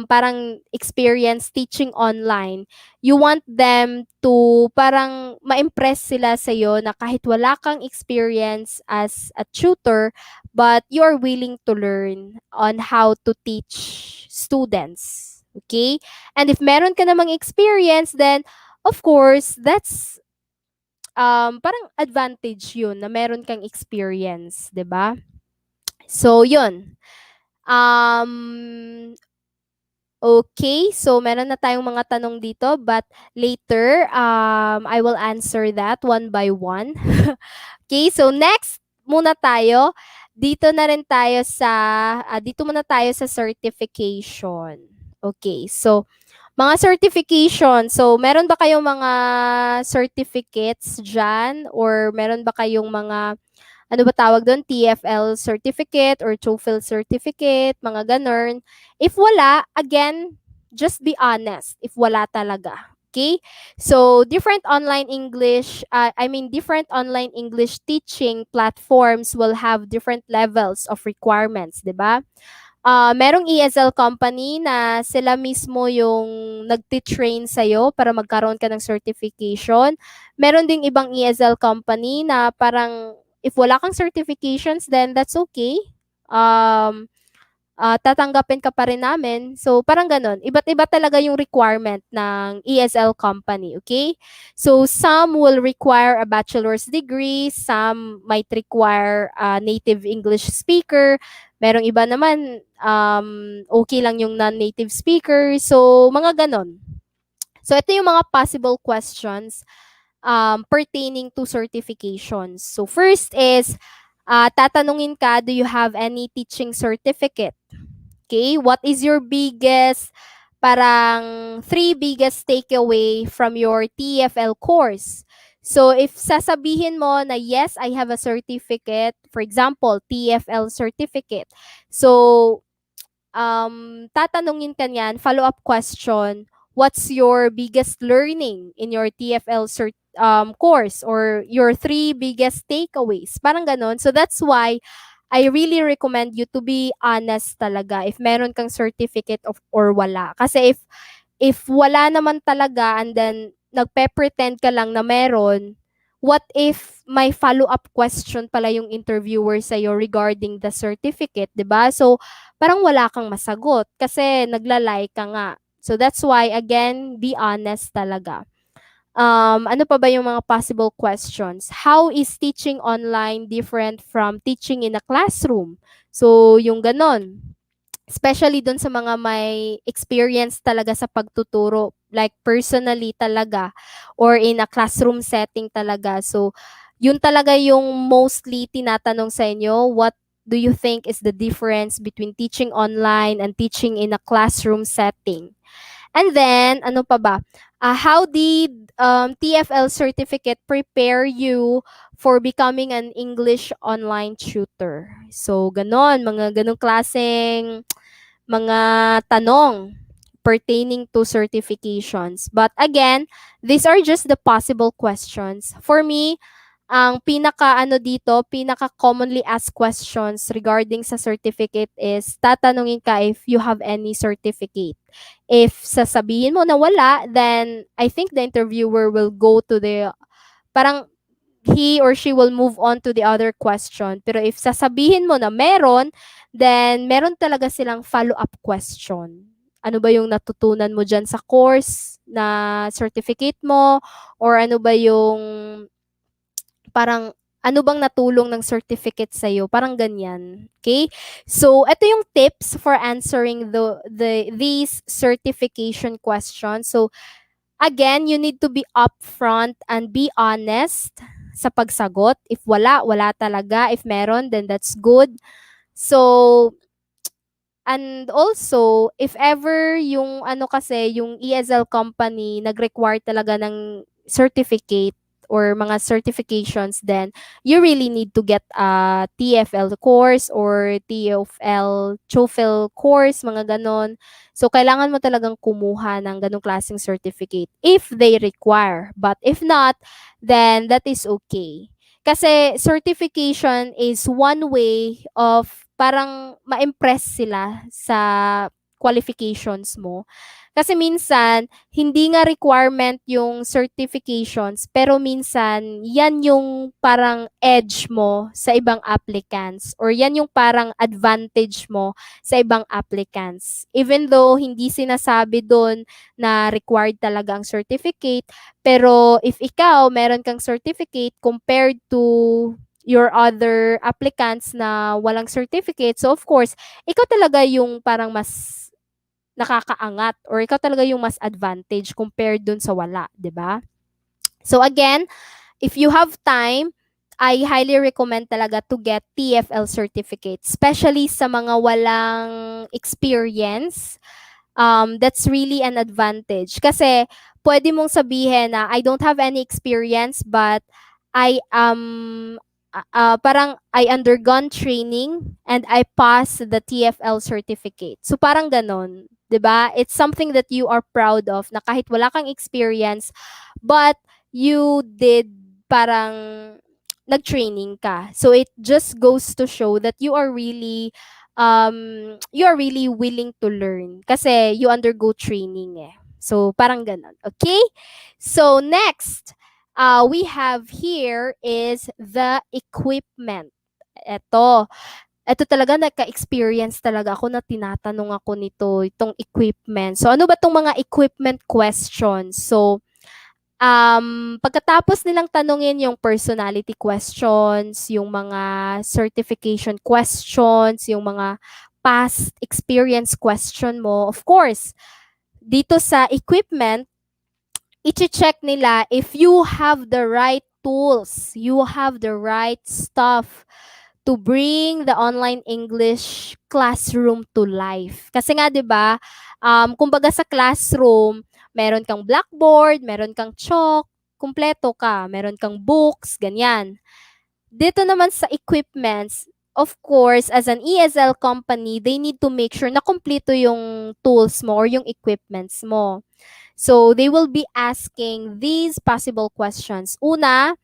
parang experience teaching online. You want them to parang ma-impress sila sa'yo na kahit wala kang experience as a tutor, but you are willing to learn on how to teach students. Okay? And if meron ka namang experience, then of course, that's parang advantage yun na meron kang experience, 'di ba? So, yun. Okay, so meron na tayong mga tanong dito, but later, I will answer that one by one. Okay, so next muna tayo. Dito muna tayo sa certification. Okay, so mga certification. So, meron ba kayong mga certificates dyan? Or meron ba kayong mga ano ba tawag doon, TFL certificate or TOEFL certificate, mga ganun. If wala, again, just be honest if wala talaga. Okay? So, different online English teaching platforms will have different levels of requirements, 'di ba? Merong ESL company na sila mismo yung nagti-train sa'yo para magkaroon ka ng certification. Meron ding ibang ESL company na parang if wala kang certifications, then that's okay. Um, tatanggapin ka pa rin namin. So, parang ganun. Iba't iba talaga yung requirement ng ESL company, okay? So, some will require a bachelor's degree, some might require a native English speaker, merong iba naman, okay lang yung non-native speaker. So, mga ganon. So, ito yung mga possible questions pertaining to certifications. So, first is, tatanungin ka, do you have any teaching certificate? Okay, what is your biggest, parang three biggest takeaway from your TFL course? So, if sasabihin mo na, yes, I have a certificate, for example, TFL certificate. So, tatanungin ka niyan, follow-up question, what's your biggest learning in your TFL course or your three biggest takeaways? Parang ganon. So, that's why I really recommend you to be honest talaga if meron kang certificate of or wala. Kasi if wala naman talaga and then nagpe-pretend ka lang na meron, what if may follow-up question pala yung interviewer sa'yo regarding the certificate, 'di ba? So, parang wala kang masagot kasi naglalay ka nga. So, that's why, again, be honest talaga. Ano pa ba yung mga possible questions? How is teaching online different from teaching in a classroom? So, yung ganon. Especially dun sa mga may experience talaga sa pagtuturo, like personally talaga, or in a classroom setting talaga. So, yun talaga yung mostly tinatanong sa inyo, what do you think is the difference between teaching online and teaching in a classroom setting? And then, ano pa ba? How did TFL certificate prepare you for becoming an English online tutor? So, ganon, mga ganong klaseng mga tanong pertaining to certifications. But again, these are just the possible questions. For me, ang pinaka commonly asked questions regarding sa certificate is tatanungin ka if you have any certificate. If sasabihin mo na wala, then I think the interviewer will go to the, parang he or she will move on to the other question. Pero if sasabihin mo na meron, then meron talaga silang follow-up question. Ano ba yung natutunan mo dyan sa course na certificate mo? Or ano ba yung parang ano bang natulong ng certificate sa'yo? Parang ganyan. Okay? So, ito yung tips for answering these certification questions. So, again, you need to be upfront and be honest sa pagsagot. If wala, wala talaga. If meron, then that's good. So, and also, if ever yung ano kasi, yung ESL company nag-require talaga ng certificate or mga certifications, then you really need to get a TFL course or TOEFL course, mga ganon. So, kailangan mo talagang kumuha ng ganong klaseng certificate if they require. But if not, then that is okay. Kasi certification is one way of parang ma-impress sila sa qualifications mo. Kasi minsan, hindi nga requirement yung certifications, pero minsan, yan yung parang edge mo sa ibang applicants or yan yung parang advantage mo sa ibang applicants. Even though hindi sinasabi doon na required talaga ang certificate, pero if ikaw, meron kang certificate compared to your other applicants na walang certificate, so of course, ikaw talaga yung parang mas nakakaangat or ikaw talaga yung mas advantage compared dun sa wala, 'di ba? So again, if you have time, I highly recommend talaga to get TFL certificate, especially sa mga walang experience. That's really an advantage. Kasi pwede mong sabihin na I don't have any experience but I am parang I undergone training and I passed the TFL certificate. So parang ganon, 'di ba? It's something that you are proud of na kahit wala kang experience but you did parang nag-training ka. So it just goes to show that you are really willing to learn kasi you undergo training eh. So parang ganon. Okay? So next, we have here is the equipment. Ito talaga nagka-experience talaga ako na tinatanong ako itong equipment. So ano ba tong mga equipment questions? So pagkatapos nilang tanungin yung personality questions, yung mga certification questions, yung mga past experience question mo, of course, dito sa equipment, i-check nila if you have the right tools, you have the right stuff to bring the online English classroom to life. Kasi nga 'di ba, kumbaga sa classroom, meron kang blackboard, meron kang chalk, kumpleto ka, meron kang books, ganyan. Dito naman sa equipments, of course, as an ESL company, they need to make sure na kumpleto yung tools mo or yung equipments mo. So, they will be asking these possible questions. Una,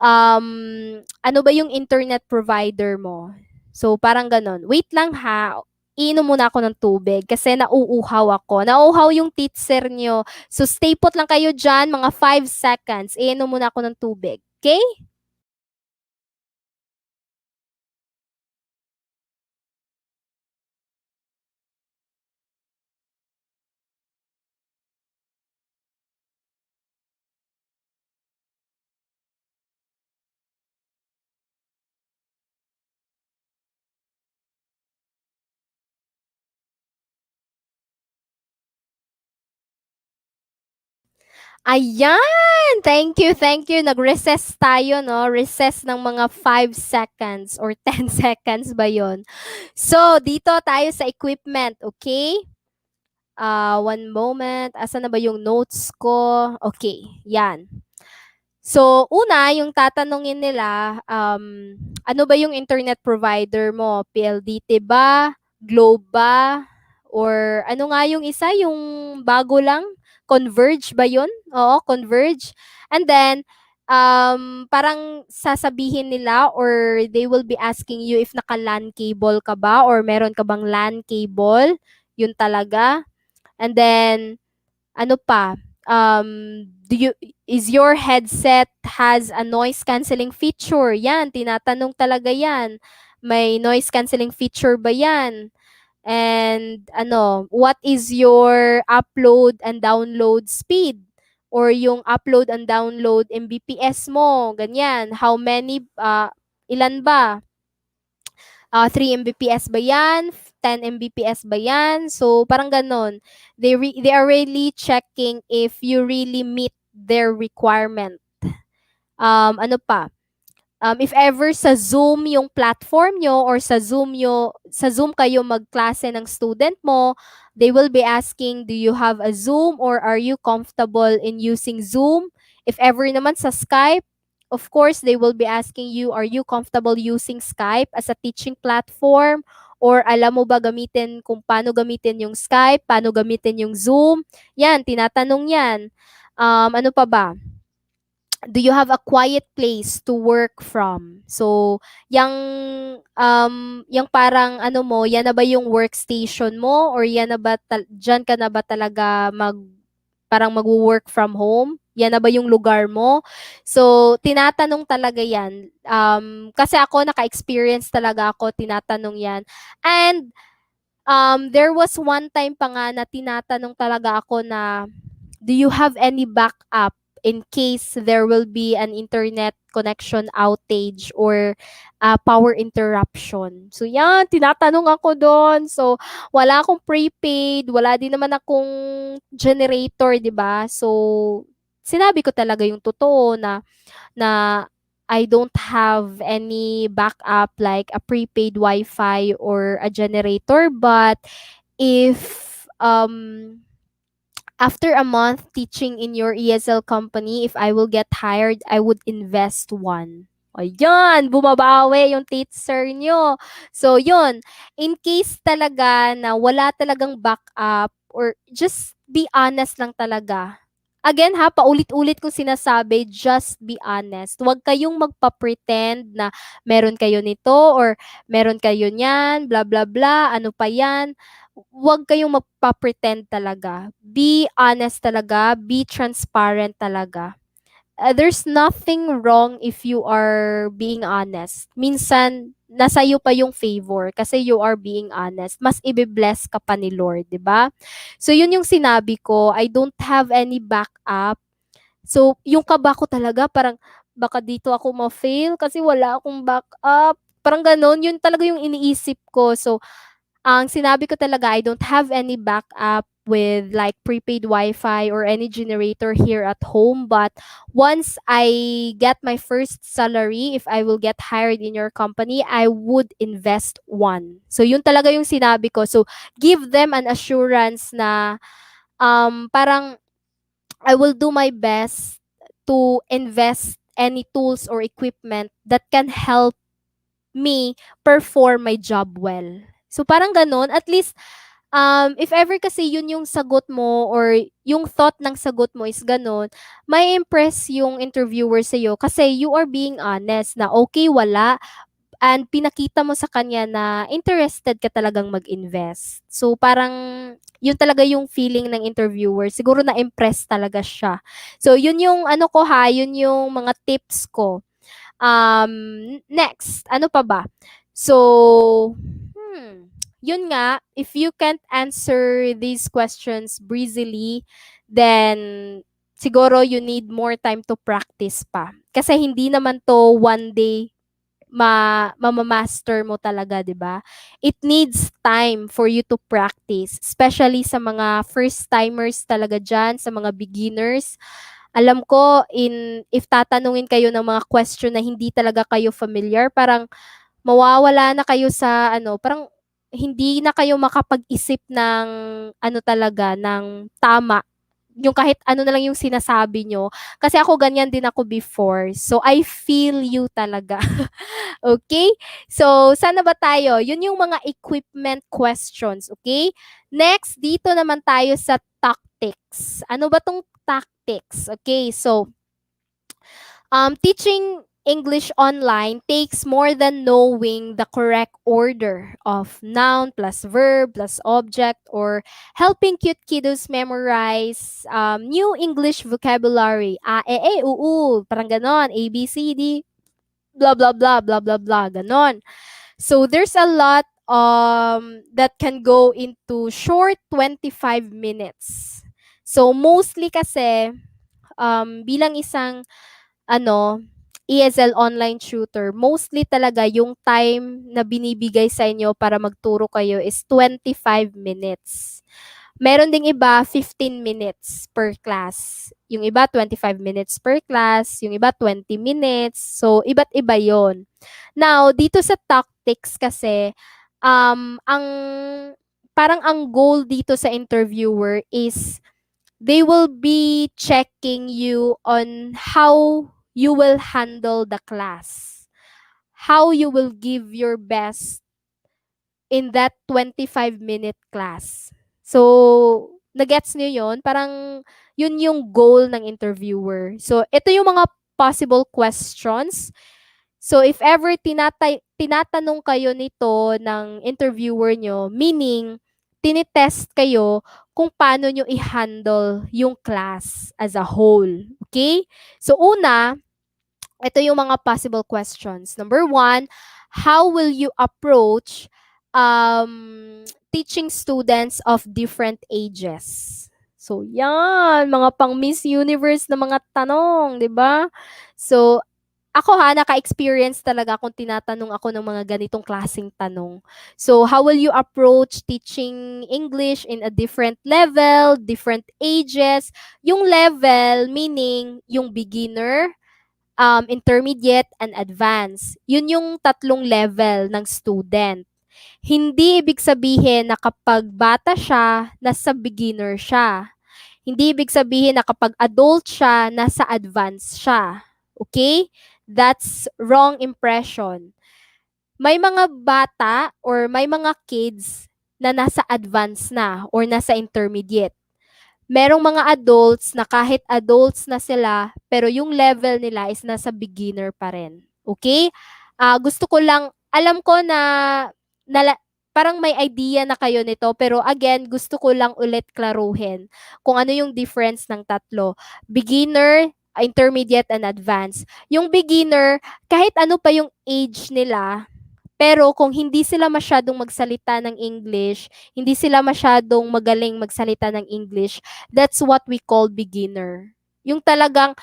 ano ba yung internet provider mo? So, parang ganun. Wait lang ha. Iinom muna ako ng tubig kasi nauuhaw ako. Nauuhaw yung teacher nyo. So, stay put lang kayo dyan, mga 5 seconds. Iinom muna ako ng tubig. Okay? Ayan! Thank you, thank you. Nag-recess tayo, no? Recess ng mga 5 seconds or 10 seconds ba yon? So, dito tayo sa equipment, okay? One moment. Asa na ba yung notes ko? Okay, yan. So, una, yung tatanungin nila, ano ba yung internet provider mo? PLDT ba? Globe ba? Or ano nga yung isa, yung bago lang? Converge ba yun? Oo, Converge. And then, parang sasabihin nila or they will be asking you if naka-LAN cable ka ba or meron ka bang LAN cable. Yun talaga. And then, ano pa? Is your headset has a noise canceling feature? Yan, tinatanong talaga yan. May noise canceling feature ba yan? And what is your upload and download speed? Or yung upload and download Mbps mo, ganyan. How many, ilan ba? 3 Mbps ba yan? 10 Mbps ba yan? So, parang ganon. They are really checking if you really meet their requirement. Ano pa? If ever sa Zoom yung platform nyo or sa Zoom kayo magklase ng student mo, they will be asking, do you have a Zoom or are you comfortable in using Zoom? If ever naman sa Skype, of course, they will be asking you, are you comfortable using Skype as a teaching platform? Or alam mo ba gamitin kung paano gamitin yung Skype, paano gamitin yung Zoom? Yan, tinatanong yan. Ano pa ba? Do you have a quiet place to work from? So, yung parang ano mo, yan na ba yung workstation mo or yan na ba diyan ka na ba talaga parang magwo-work from home? Yan na ba yung lugar mo? So, tinatanong talaga yan. Kasi ako, naka-experience talaga ako, tinatanong yan. And, there was one time pa nga na tinatanong talaga ako na, do you have any backup in case there will be an internet connection outage or power interruption? So yan, tinatanong ako doon. So wala akong prepaid, wala din naman akong generator, 'di ba? So sinabi ko talaga yung totoo na I don't have any backup like a prepaid Wi-Fi or a generator, but if after a month teaching in your ESL company, if I will get hired, I would invest one. Ayan, bumabawi yung teacher nyo. So, yun. In case talaga na wala talagang backup or just be honest lang talaga. Again ha, paulit-ulit kong sinasabi, just be honest. Huwag kayong magpa-pretend na meron kayo nito or meron kayo niyan, blah blah blah, ano pa yan. Huwag kayong magpa-pretend talaga. Be honest talaga, be transparent talaga. There's nothing wrong if you are being honest. Minsan, nasa iyo pa yung favor kasi you are being honest. Mas ibe-bless ka pa ni Lord, di ba? So, yun yung sinabi ko. I don't have any backup. So, yung kaba ko talaga, parang baka dito ako ma-fail kasi wala akong backup. Parang ganon, yun talaga yung iniisip ko. So, ang sinabi ko talaga, I don't have any backup with like prepaid Wi-Fi or any generator here at home. But once I get my first salary, if I will get hired in your company, I would invest one. So yun talaga yung sinabi ko. So give them an assurance na parang I will do my best to invest any tools or equipment that can help me perform my job well. So parang ganun, at least if ever kasi yun yung sagot mo or yung thought ng sagot mo is ganun, may impress yung interviewer sa'yo kasi you are being honest na okay, wala, and pinakita mo sa kanya na interested ka talagang mag-invest. So parang yun talaga yung feeling ng interviewer. Siguro na-impress talaga siya. So yun yung ano ko ha, yun yung mga tips ko. Next, ano pa ba? So, yun nga, if you can't answer these questions breezily, then siguro you need more time to practice pa. Kasi hindi naman to one day mamamaster mo talaga, 'di ba? It needs time for you to practice, especially sa mga first timers talaga diyan, sa mga beginners. Alam ko if tatanungin kayo ng mga question na hindi talaga kayo familiar, parang mawawala na kayo sa ano, parang hindi na kayo makapag-isip ng ano talaga, ng tama. Yung kahit ano na lang yung sinasabi nyo. Kasi ako ganyan din ako before. So, I feel you talaga. Okay? So, sana ba tayo? Yun yung mga equipment questions. Okay? Next, dito naman tayo sa tactics. Ano ba tong tactics? Okay, so, teaching English online takes more than knowing the correct order of noun plus verb plus object or helping cute kiddos memorize new English vocabulary. Parang ganon. A, B, C, D, blah, blah, blah, blah, blah, blah, ganon. So there's a lot that can go into short 25 minutes. So mostly kasi bilang isang ano, ESL online tutor, mostly talaga yung time na binibigay sa inyo para magturo kayo is 25 minutes. Meron ding iba 15 minutes per class. Yung iba 25 minutes per class, yung iba 20 minutes. So iba't iba 'yon. Now, dito sa tactics kasi ang parang ang goal dito sa interviewer is they will be checking you on how you will handle the class, how you will give your best in that 25-minute class. So, nagets niyo yon? Parang yun yung goal ng interviewer. So, ito yung mga possible questions. So, if ever tinatanong kayo nito ng interviewer nyo, meaning, tinitest kayo kung paano nyo i-handle yung class as a whole. Okay? So, una, ito yung mga possible questions. Number one, how will you approach teaching students of different ages? So, yan, mga pang Miss Universe na mga tanong, di ba? So, ako ha, naka-experience talaga kung tinatanong ako ng mga ganitong klaseng tanong. So, how will you approach teaching English in a different level, different ages? Yung level, meaning yung beginner, intermediate, and advanced. Yun yung tatlong level ng student. Hindi ibig sabihin na kapag bata siya, nasa beginner siya. Hindi ibig sabihin na kapag adult siya, nasa advanced siya. Okay? That's wrong impression. May mga bata or may mga kids na nasa advanced na or nasa intermediate. Merong mga adults na kahit adults na sila, pero yung level nila is nasa beginner pa rin. Okay? Gusto ko lang, alam ko na parang may idea na kayo nito, pero again, gusto ko lang ulit klaruhin kung ano yung difference ng tatlo. Beginner, intermediate, and advanced. Yung beginner, kahit ano pa yung age nila, pero kung hindi sila masyadong magsalita ng English, hindi sila masyadong magaling magsalita ng English, that's what we call beginner. Yung talagang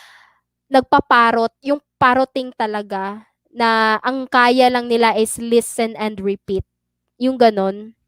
nagpaparot, yung paroting talaga, na ang kaya lang nila is listen and repeat. Yung ganon.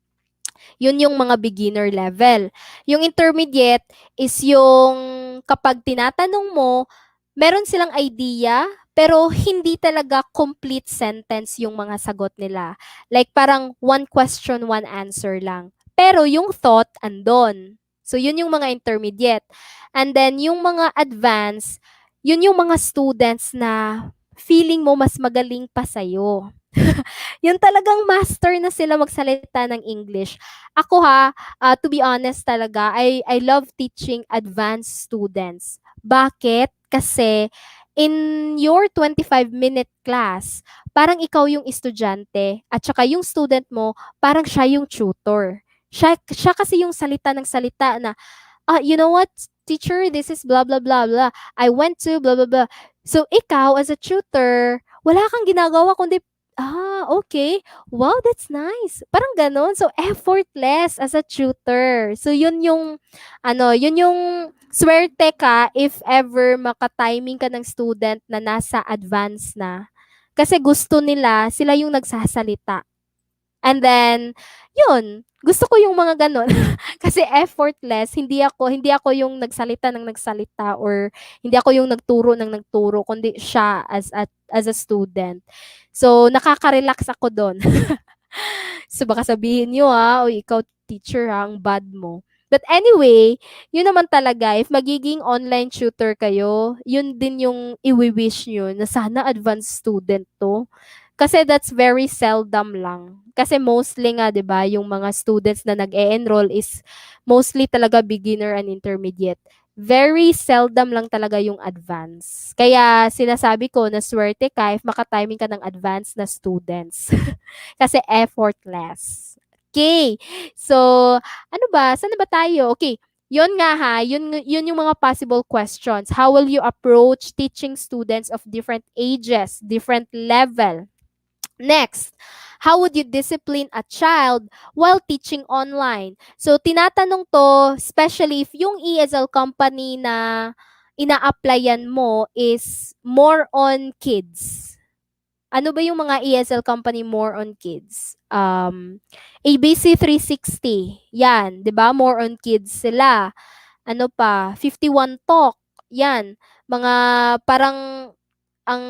Yun yung mga beginner level. Yung intermediate is yung kapag tinatanong mo, meron silang idea, pero hindi talaga complete sentence yung mga sagot nila. Like parang one question, one answer lang. Pero yung thought, andon. So yun yung mga intermediate. And then yung mga advanced, yun yung mga students na feeling mo mas magaling pa sa'yo. Yun talagang master na sila magsalita ng English. Ako to be honest talaga, I love teaching advanced students. Bakit? Kasi in your 25-minute class, parang ikaw yung estudyante at saka yung student mo, parang siya yung tutor. Siya kasi yung salita ng salita na, you know what, teacher, this is blah, blah, blah, blah. I went to blah, blah, blah. So, ikaw, as a tutor, wala kang ginagawa kundi, okay. Wow, that's nice. Parang ganon. So, effortless as a tutor. So, yun yung swerte ka if ever makatiming ka ng student na nasa advance na. Kasi gusto nila, sila yung nagsasalita. And then, yun, gusto ko yung mga ganon. Kasi effortless, hindi ako yung nagsalita ng nagsalita or hindi ako yung nagturo ng nagturo, kundi siya as a student. So, nakaka-relax ako doon. So, baka sabihin nyo o ikaw teacher ang bad mo. But anyway, yun naman talaga, if magiging online tutor kayo, yun din yung iwi-wish nyo na sana advanced student to. Kasi that's very seldom lang. Kasi mostly nga, 'di ba, yung mga students na nag-e-enroll is mostly talaga beginner and intermediate. Very seldom lang talaga yung advance. Kaya sinasabi ko na swerte ka if makatiming ka ng advance na students. Kasi effortless. Okay. So, ano ba? Saan na ba tayo? Okay. Yun nga yun yung mga possible questions. How will you approach teaching students of different ages, different level? Next, how would you discipline a child while teaching online? So, tinatanong to, especially if yung ESL company na ina-applyan mo is more on kids. Ano ba yung mga ESL company more on kids? ABC 360. Yan, 'di ba? More on kids sila. Ano pa? 51 Talk. Yan. Mga parang ang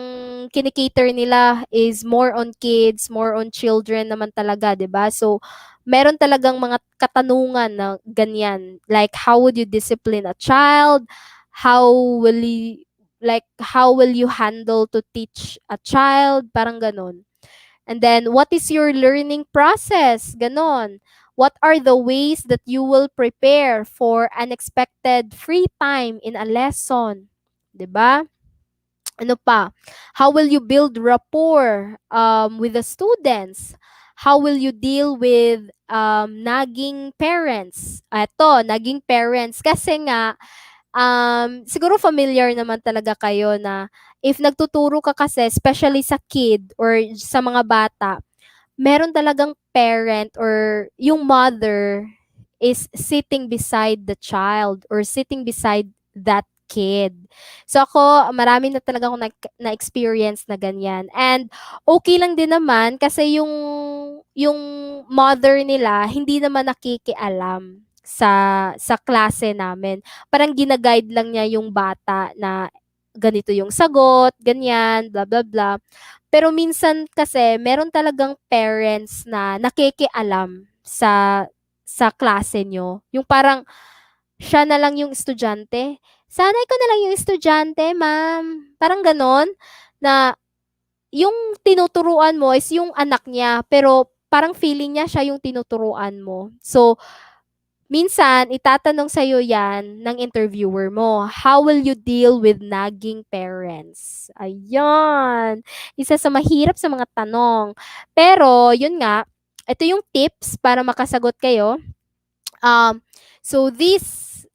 kinikater nila is more on kids, more on children naman talaga, 'di ba? So, meron talagang mga katanungan na ganyan. Like, how would you discipline a child? How will you how will you handle to teach a child? Parang ganon. And then, what is your learning process? Ganon. What are the ways that you will prepare for unexpected free time in a lesson? 'Di ba? Ano pa? How will you build rapport with the students? How will you deal with nagging parents? Eto, nagging parents. Kasi nga, siguro familiar naman talaga kayo na if nagtuturo ka kasi, especially sa kid or sa mga bata, meron talagang parent or yung mother is sitting beside the child or sitting beside that kid. So ako, marami na talaga akong na-experience na ganyan. And okay lang din naman kasi yung mother nila hindi naman nakikialam sa klase namin. Parang gina-guide lang niya yung bata na ganito yung sagot, ganyan, blah blah blah. Pero minsan kasi meron talagang parents na nakikialam sa klase nyo. Yung parang siya na lang yung estudyante. Sana ikaw na lang yung estudyante, ma'am. Parang ganon. na yung tinuturuan mo is yung anak niya, pero parang feeling niya siya yung tinuturuan mo. So, minsan, itatanong sa'yo yan ng interviewer mo, how will you deal with nagging parents? Ayan. Isa sa mahirap sa mga tanong. Pero, yun nga, ito yung tips para makasagot kayo. So, this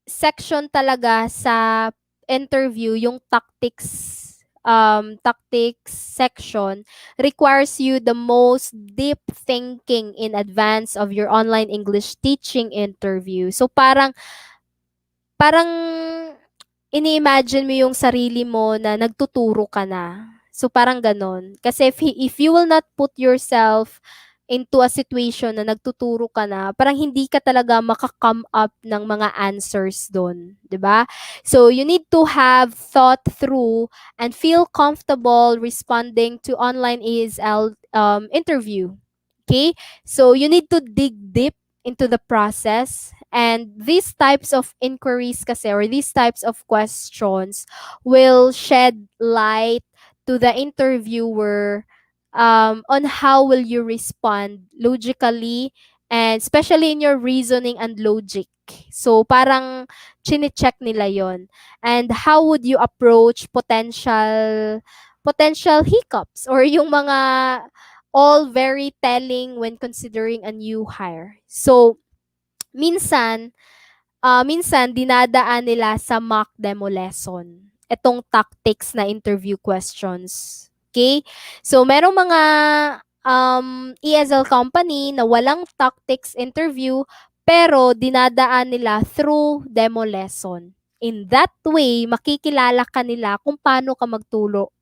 section talaga sa interview, yung tactics section requires you the most deep thinking in advance of your online English teaching interview. So parang ini-imagine mo yung sarili mo na nagtuturo ka na. So parang ganon. Kasi if you will not put yourself into a situation na nagtuturo ka na, parang hindi ka talaga maka-come up ng mga answers doon, 'di ba? So you need to have thought through and feel comfortable responding to online ESL interview. Okay? So you need to dig deep into the process, and these types of inquiries kasi, or these types of questions will shed light to the interviewer on how will you respond logically, and especially in your reasoning and logic. So parang chine-check nila yon. And how would you approach potential hiccups, or yung mga all very telling when considering a new hire. So minsan minsan dinadaan nila sa mock demo lesson itong tactics na interview questions. Okay? So, merong mga ESL company na walang tactics interview, pero dinadaan nila through demo lesson. In that way, makikilala ka nila kung paano ka turo,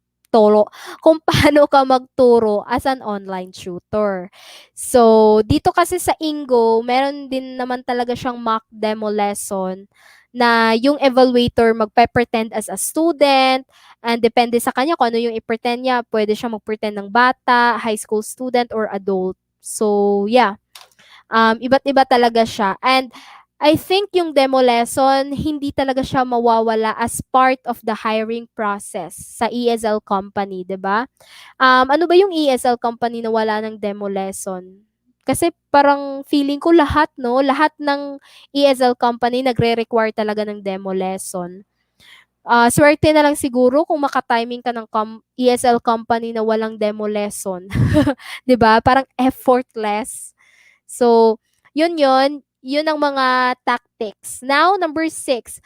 kung paano ka magturo as an online tutor. So, dito kasi sa Ingo, meron din naman talaga siyang mock demo lesson na yung evaluator magpe-pretend as a student, and depende sa kanya kung ano yung i-pretend niya. Pwede siya mag-pretend ng bata, high school student, or adult. So, yeah. Iba't iba talaga siya. And I think yung demo lesson, hindi talaga siya mawawala as part of the hiring process sa ESL company, 'di ba? Ano ba yung ESL company na wala ng demo lesson? Kasi parang feeling ko lahat, no? Lahat ng ESL company nagre-require talaga ng demo lesson. Swerte na lang siguro kung makatiming ka ng ESL company na walang demo lesson. 'Di ba? Parang effortless. So, yun ang mga tactics. Now, number 6.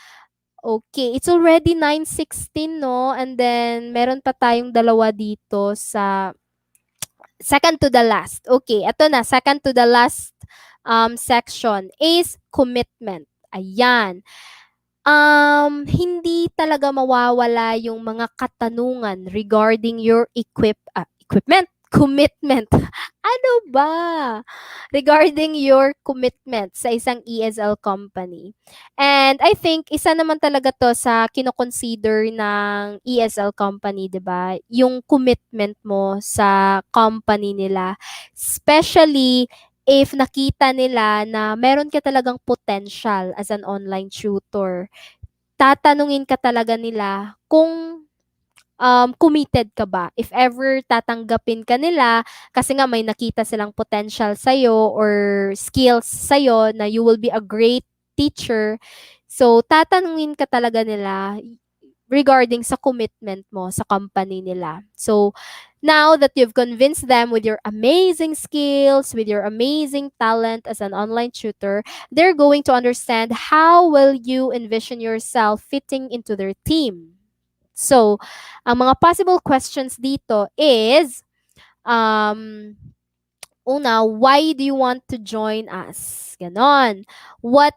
Okay, it's already 9:16, no? And then, meron pa tayong dalawa dito sa second to the last. Okay, ito na, second to the last section is commitment. Ayan. Hindi talaga mawawala yung mga katanungan regarding your equipment, commitment. Ano ba? Regarding your commitment sa isang ESL company. And I think isa naman talaga to sa kino-consider ng ESL company, 'di ba? Yung commitment mo sa company nila. Especially if nakita nila na meron ka talagang potential as an online tutor, tatanungin ka talaga nila kung committed ka ba. If ever tatanggapin ka nila, kasi nga may nakita silang potential sa'yo or skills sa'yo na you will be a great teacher. So, tatanungin ka talaga nila regarding sa commitment mo sa company nila. So, now that you've convinced them with your amazing skills, with your amazing talent as an online tutor, they're going to understand how will you envision yourself fitting into their team. So, ang mga possible questions dito is, una, why do you want to join us? Ganon. What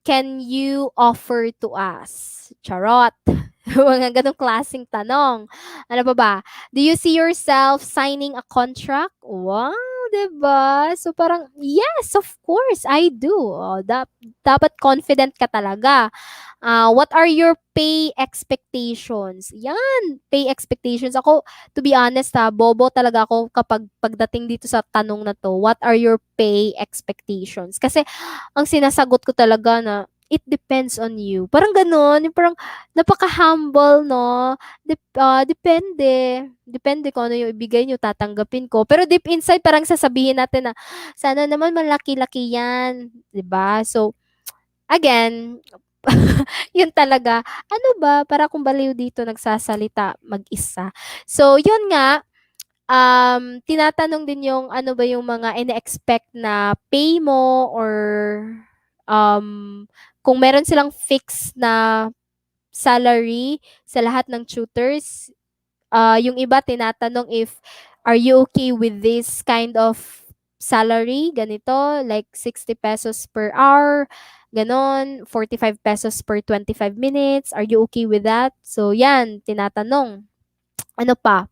can you offer to us? Charot. Mga ganong klaseng tanong. Ano pa ba? Do you see yourself signing a contract? Wow, 'di ba? So parang, yes, of course, I do. Oh, dapat confident ka talaga. What are your pay expectations? Yan, pay expectations. Ako, to be honest bobo talaga ako kapag pagdating dito sa tanong na to, what are your pay expectations? Kasi ang sinasagot ko talaga na, it depends on you. Parang gano'n, yung parang napaka-humble 'no. Depende. Depende kung ano yung ibigay niyo, tatanggapin ko. Pero deep inside parang sasabihin natin na, "Sana naman malaki-laki 'yan." 'Di ba? So, again, yun talaga, ano ba, para akong baliw dito nagsasalita mag-isa. So, yun nga, tinatanong din yung ano ba yung mga ine-expect na pay mo or kung meron silang fix na salary sa lahat ng tutors. Yung iba tinatanong if, "Are you okay with this kind of salary?" Ganito, like 60 pesos per hour, ganon, 45 pesos per 25 minutes. Are you okay with that? So, yan, tinatanong. Ano pa?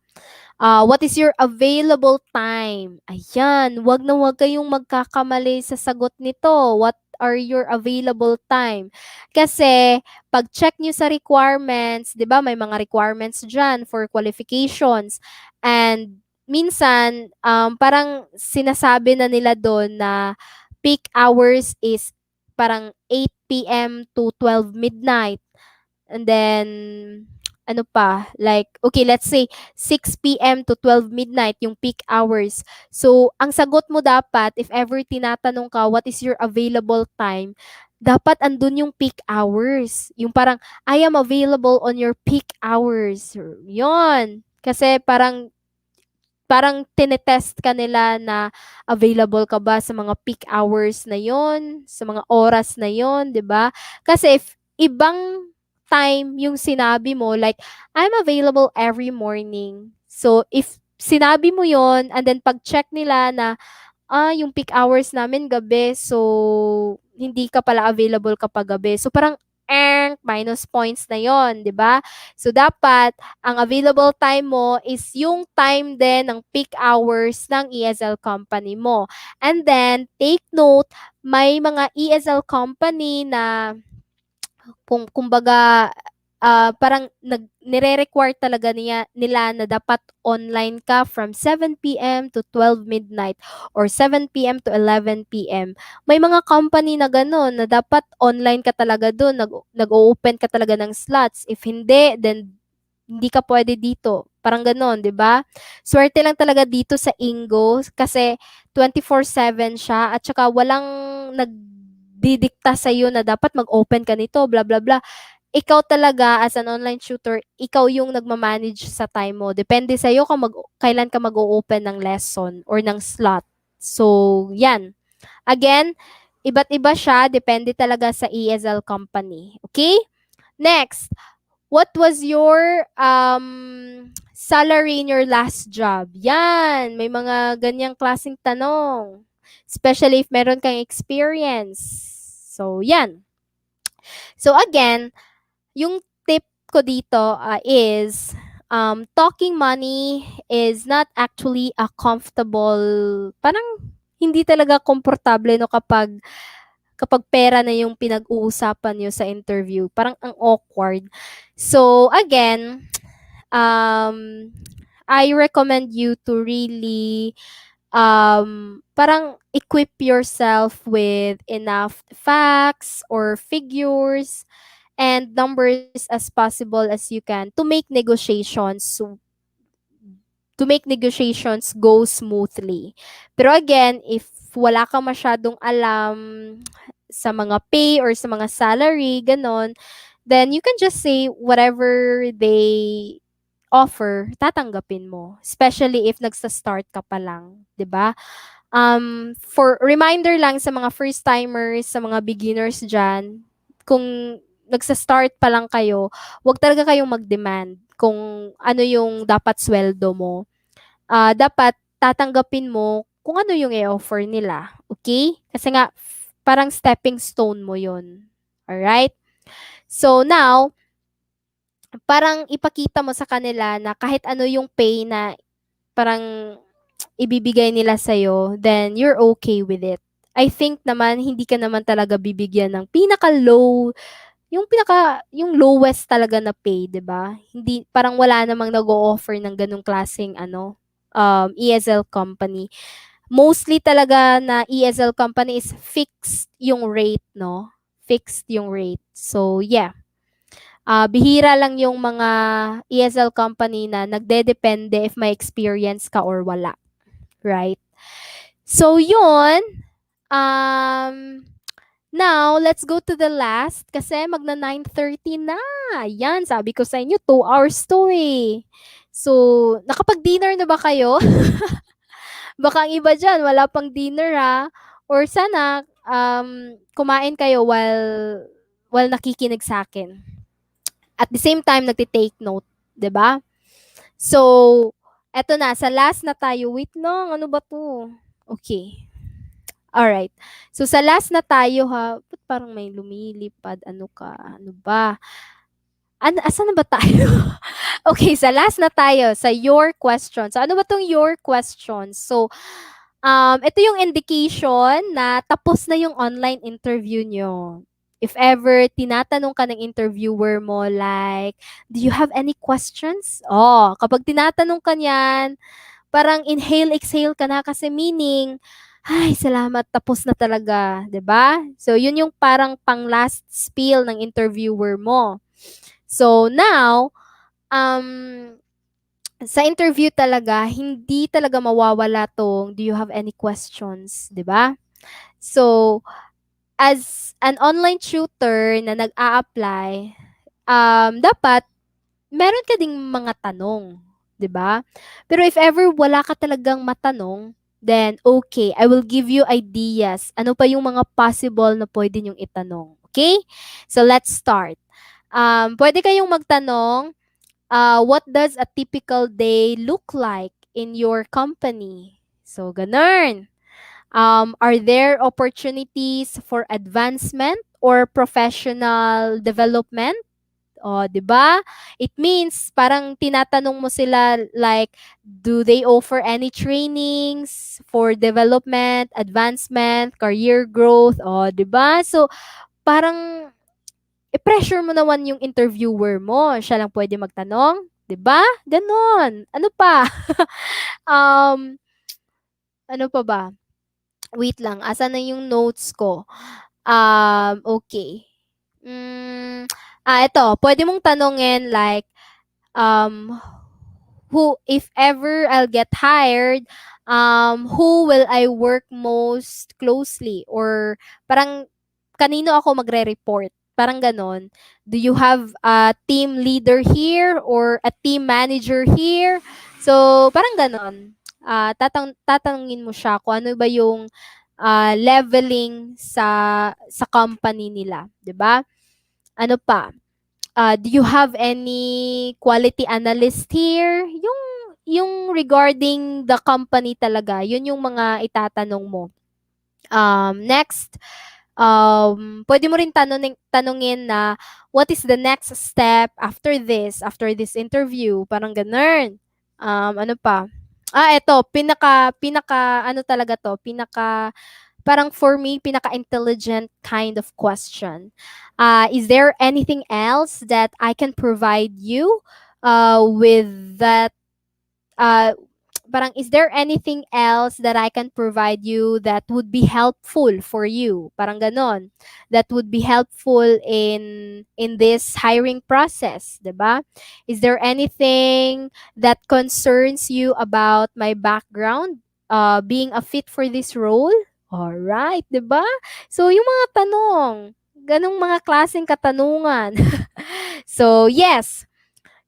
What is your available time? Ayan, wag na wag kayong magkakamali sa sagot nito. What are your available time? Kasi, pag check nyo sa requirements, di ba, may mga requirements dyan for qualifications. And, minsan, parang sinasabi na nila doon na peak hours is parang 8 p.m. to 12 midnight. And then, ano pa, like, okay, let's say 6 p.m. to 12 midnight yung peak hours. So, ang sagot mo dapat, if ever tinatanong ka, what is your available time, dapat andun yung peak hours. Yung parang, I am available on your peak hours. Yon. Kasi parang tinetest ka nila na available ka ba sa mga peak hours na yon, sa mga oras na yon, 'di ba? Kasi if ibang time yung sinabi mo, like, I'm available every morning. So, if sinabi mo yon and then pag-check nila na, yung peak hours namin gabi, so hindi ka pala available kapag gabi. So parang minus points na 'yon, 'di ba? So dapat ang available time mo is yung time din ng peak hours ng ESL company mo. And then take note, may mga ESL company na kumbaga, parang nire-require talaga nila na dapat online ka from 7 p.m. to 12 midnight or 7 p.m. to 11 p.m. May mga company na gano'n na dapat online ka talaga do'n, nag-o-open ka talaga ng slots. If hindi, then hindi ka pwede dito. Parang gano'n, 'di ba? Swerte lang talaga dito sa Ingo kasi 24/7 siya at saka walang nagdidikta sa iyo na dapat mag-open ka nito, blah blah blah. Ikaw talaga as an online tutor, ikaw yung nagma-manage sa time mo. Depende sa iyo kung kailan ka mag-o-open ng lesson or ng slot. So, yan. Again, iba't iba siya, depende talaga sa ESL company. Okay? Next, what was your salary in your last job? Yan, may mga ganyang klaseng tanong. Especially if meron kang experience. So, yan. So, again, yung tip ko dito is talking money is not actually a comfortable, parang hindi talaga komportable no kapag pera na yung pinag-uusapan nyo sa interview. Parang ang awkward. So, again, I recommend you to really parang equip yourself with enough facts or figures and numbers as possible as you can to make negotiations go smoothly. Pero again, if wala kang masyadong alam sa mga pay or sa mga salary, ganon, then you can just say whatever they offer, tatanggapin mo. Especially if nagsa-start ka pa lang, 'di ba? For reminder lang sa mga first-timers, sa mga beginners dyan, kung nagsa-start pa lang kayo, wag talaga kayong mag-demand kung ano yung dapat sweldo mo. Dapat tatanggapin mo kung ano yung i-offer nila. Okay? Kasi nga, parang stepping stone mo yun. Alright? So now, parang ipakita mo sa kanila na kahit ano yung pay na parang ibibigay nila sa'yo, then you're okay with it. I think naman, hindi ka naman talaga bibigyan ng pinaka-low, yung lowest talaga na pay, 'di ba? Hindi, parang wala namang nag-o-offer ng ganung klaseng ESL company. Mostly talaga na ESL company is fixed yung rate, no? fixed yung rate. So, yeah. Bihira lang yung mga ESL company na nagdedepende if may experience ka or wala. Right? So, yun. Um, Now, let's go to the last kasi magna 9:30 na. Yan, sabi ko sa inyo, 2 hours to eh. So, nakapag-dinner na ba kayo? Baka ang iba dyan, wala pang dinner ha. Or sana, kumain kayo while nakikinig sa akin. At the same time, nagti-take note. 'Di ba? So, eto na, sa last na tayo. Wait lang, ano ba to? Okay. Alright. So, sa last na tayo ha. Ba't parang may lumilipad? Ano ka? Ano ba? Asan na ba tayo? Okay, sa last na tayo. Sa your questions. So, ano ba tong your questions? So, ito yung indication na tapos na yung online interview nyo. If ever tinatanong ka ng interviewer mo like, do you have any questions? Oh, kapag tinatanong ka niyan, parang inhale, exhale ka na kasi meaning, ay, salamat, tapos na talaga, 'di ba? So, yun yung parang pang last spiel ng interviewer mo. So, now, um, sa interview talaga, hindi talaga mawawala tong, do you have any questions, 'di ba? So, as an online tutor na nag-a-apply, dapat meron ka ding mga tanong, 'di ba? Pero if ever wala ka talagang matanong, then okay, I will give you ideas. Ano pa yung mga possible na pwede niyong itanong. Okay? So let's start. Pwede kayong magtanong, what does a typical day look like in your company? So, ganun. Are there opportunities for advancement or professional development? O, 'di ba? It means parang tinatanong mo sila like, do they offer any trainings for development, advancement, career growth? O, 'di ba? So, parang i-pressure mo naman yung interviewer mo. Siya lang pwede magtanong, 'di ba? Ganon. Ano pa? um, ano pa ba? Wait lang, asan na yung notes ko? Okay. Mm, ito, pwede mong tanungin like, um, who, if ever I'll get hired, who will I work most closely? Or parang, kanino ako magre-report? Parang ganon. Do you have a team leader here or a team manager here? So, parang ganon. Tatanungin mo siya kung ano ba yung leveling sa company nila, 'di ba? Ano pa? Do you have any quality analyst here? Yung regarding the company talaga, yun yung mga itatanong mo. Next, pwede mo rin tanungin na what is the next step after this interview? Parang ganun. Ano pa? Eto, pinaka ano talaga to, parang for me, pinaka-intelligent kind of question. Is there anything else that I can provide you with that? Uh, Parang, is there anything else that I can provide you that would be helpful for you? Parang ganon. That would be helpful in this hiring process, 'di ba? Is there anything that concerns you about my background? Being a fit for this role? Alright, 'di ba? So, yung mga tanong, ganong mga klaseng katanungan. So, yes,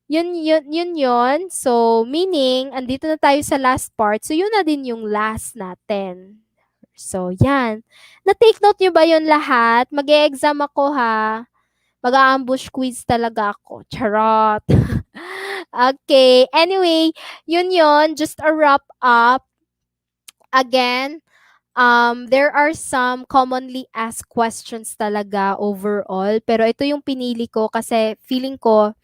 yun. So, meaning, andito na tayo sa last part. So, yun na din yung last natin. So, yan. Na-take note nyo ba yun lahat? Mag-e-exam ako ha. Mag-a-ambush quiz talaga ako. Charot. Okay. Anyway, yun. Just a wrap up. Again, there are some commonly asked questions talaga overall. Pero ito yung pinili ko kasi feeling ko,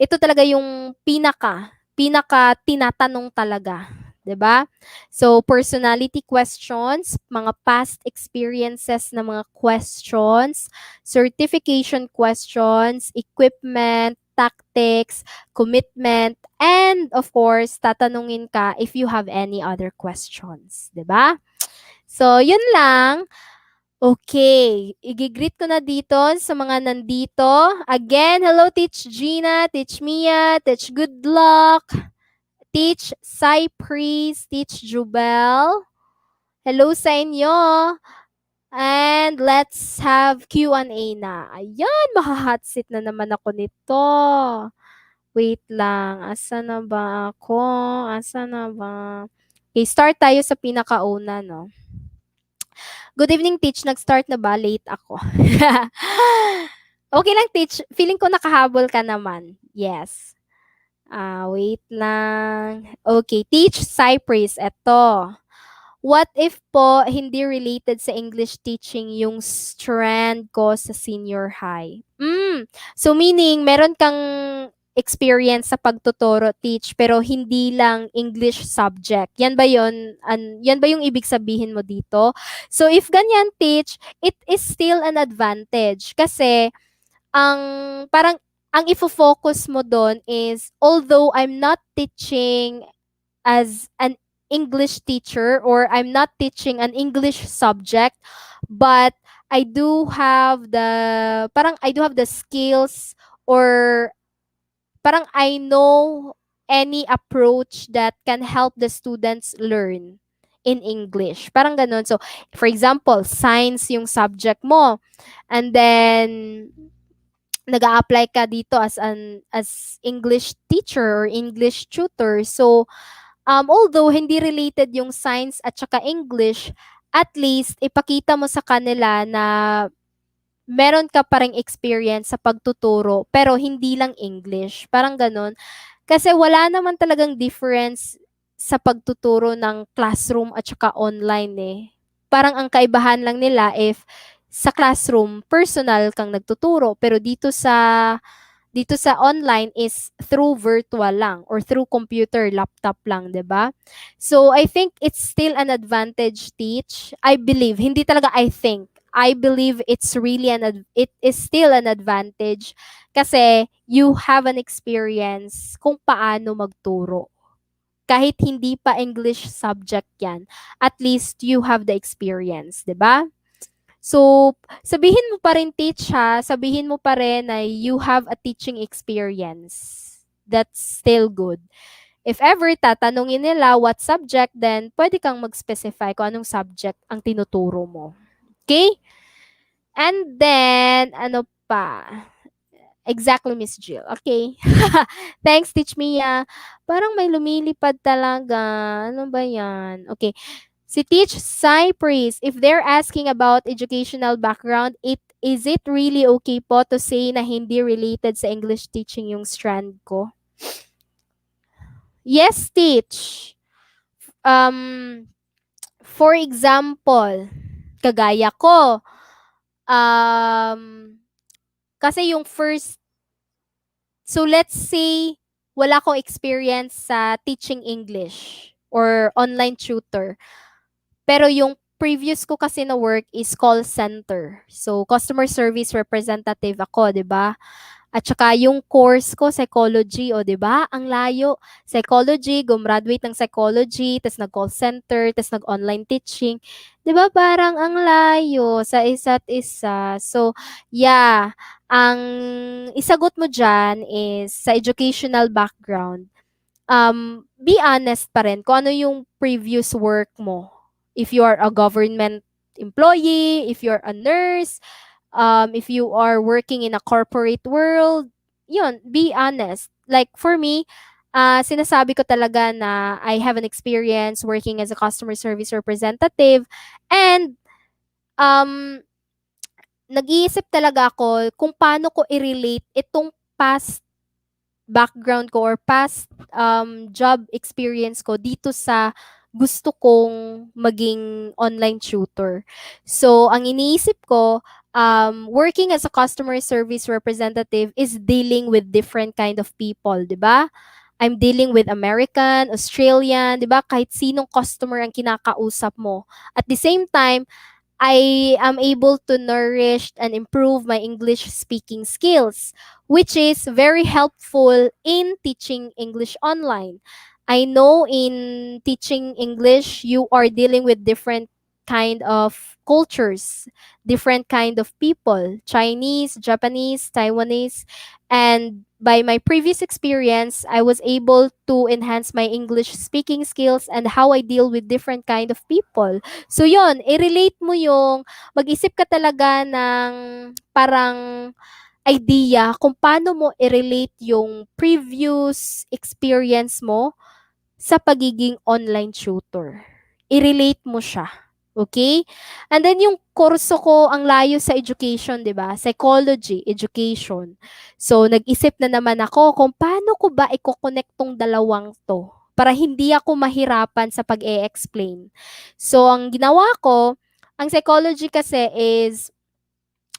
ito talaga yung pinaka tinatanong talaga. 'Di ba? So, personality questions, mga past experiences na mga questions, certification questions, equipment, tactics, commitment, and of course, tatanungin ka if you have any other questions. 'Di ba? So, yun lang. Okay, igigreet ko na dito sa mga nandito. Again, hello Teach Gina, Teach Mia, Teach Good Luck, Teach Cypris, Teach Jubel. Hello sa inyo. And let's have Q&A na. Ayan, maha-hot seat na naman ako nito. Wait lang, asa na ba ako? Asa na ba? Okay, start tayo sa pinakauna, no? Good evening, Teach. Nag-start na ba? Late ako. Okay lang, Teach. Feeling ko nakahabol ka naman. Yes. Wait lang. Okay, Teach Cypress. Eto. What if po hindi related sa English teaching yung strand ko sa senior high? So meaning, meron kang experience sa pagtuturo, teach, pero hindi lang English subject. Yan ba yon? Yan ba yung ibig sabihin mo dito? So if ganyan, teach, it is still an advantage. Kasi, ang parang, ang ifo-focus mo doon is, although I'm not teaching as an English teacher or I'm not teaching an English subject, but I do have the skills, or parang I know any approach that can help the students learn in English. Parang ganun. So, for example, science yung subject mo. And then, nag-a-apply ka dito as English teacher or English tutor. So, although hindi related yung science at saka English, at least ipakita mo sa kanila na meron ka pa ring experience sa pagtuturo pero hindi lang English. Parang ganun. Kasi wala naman talagang difference sa pagtuturo ng classroom at saka online eh. Parang ang kaibahan lang nila if sa classroom, personal kang nagtuturo. Pero dito sa online is through virtual lang or through computer, laptop lang, 'di ba? So I think it's still an advantage, teach. I believe, hindi talaga I think. I believe it's really it is still an advantage kasi you have an experience kung paano magturo. Kahit hindi pa English subject 'yan, at least you have the experience, 'di ba? So, sabihin mo pa rin teach ha, sabihin mo pa rin na you have a teaching experience. That's still good. If ever tatanungin nila what subject, then pwede kang mag-specify kung anong subject ang tinuturo mo. Okay? And then, ano pa? Exactly, Miss Jill. Okay. Thanks, Teach Mia. Parang may lumilipad talaga. Ano ba yan? Okay. Si Teach Cypress, if they're asking about educational background, is it really okay po to say na hindi related sa English teaching yung strand ko? Yes, Teach. Um, for example, kagaya ko, um, kasi yung first, so let's say, wala akong experience sa teaching English or online tutor. Pero yung previous ko kasi na work is call center. So, customer service representative ako, di ba? At saka yung course ko, psychology, o di ba? Ang layo. Psychology, gumraduate ng psychology, tas nag-call center, tas nag-online teaching. Di ba parang ang layo sa isa't isa. So, yeah. Ang isagot mo dyan is sa educational background, be honest pa rin kung ano yung previous work mo. If you are a government employee, if you're a nurse, if you are working in a corporate world, yun, be honest. Like for me, sinasabi ko talaga na I have an experience working as a customer service representative, and um, nag-iisip talaga ako kung paano ko i-relate itong past background ko or past job experience ko dito sa gusto kong maging online tutor. So, ang iniisip ko, working as a customer service representative is dealing with different kind of people, di ba? I'm dealing with American, Australian, di ba? Kahit sinong customer ang kinakausap mo. At the same time, I am able to nourish and improve my English speaking skills, which is very helpful in teaching English online. I know in teaching English, you are dealing with different kind of cultures, different kind of people, Chinese, Japanese, Taiwanese. And by my previous experience, I was able to enhance my English speaking skills and how I deal with different kind of people. So yon, i-relate mo yung mag-isip ka talaga ng parang idea kung paano mo i-relate yung previous experience mo sa pagiging online tutor. I-relate mo siya. Okay? And then yung kurso ko, ang layo sa education, di ba? Psychology, education. So, nag-isip na naman ako kung paano ko ba i-connect tong dalawang to para hindi ako mahirapan sa pag-e-explain. So, ang ginawa ko, ang psychology kasi is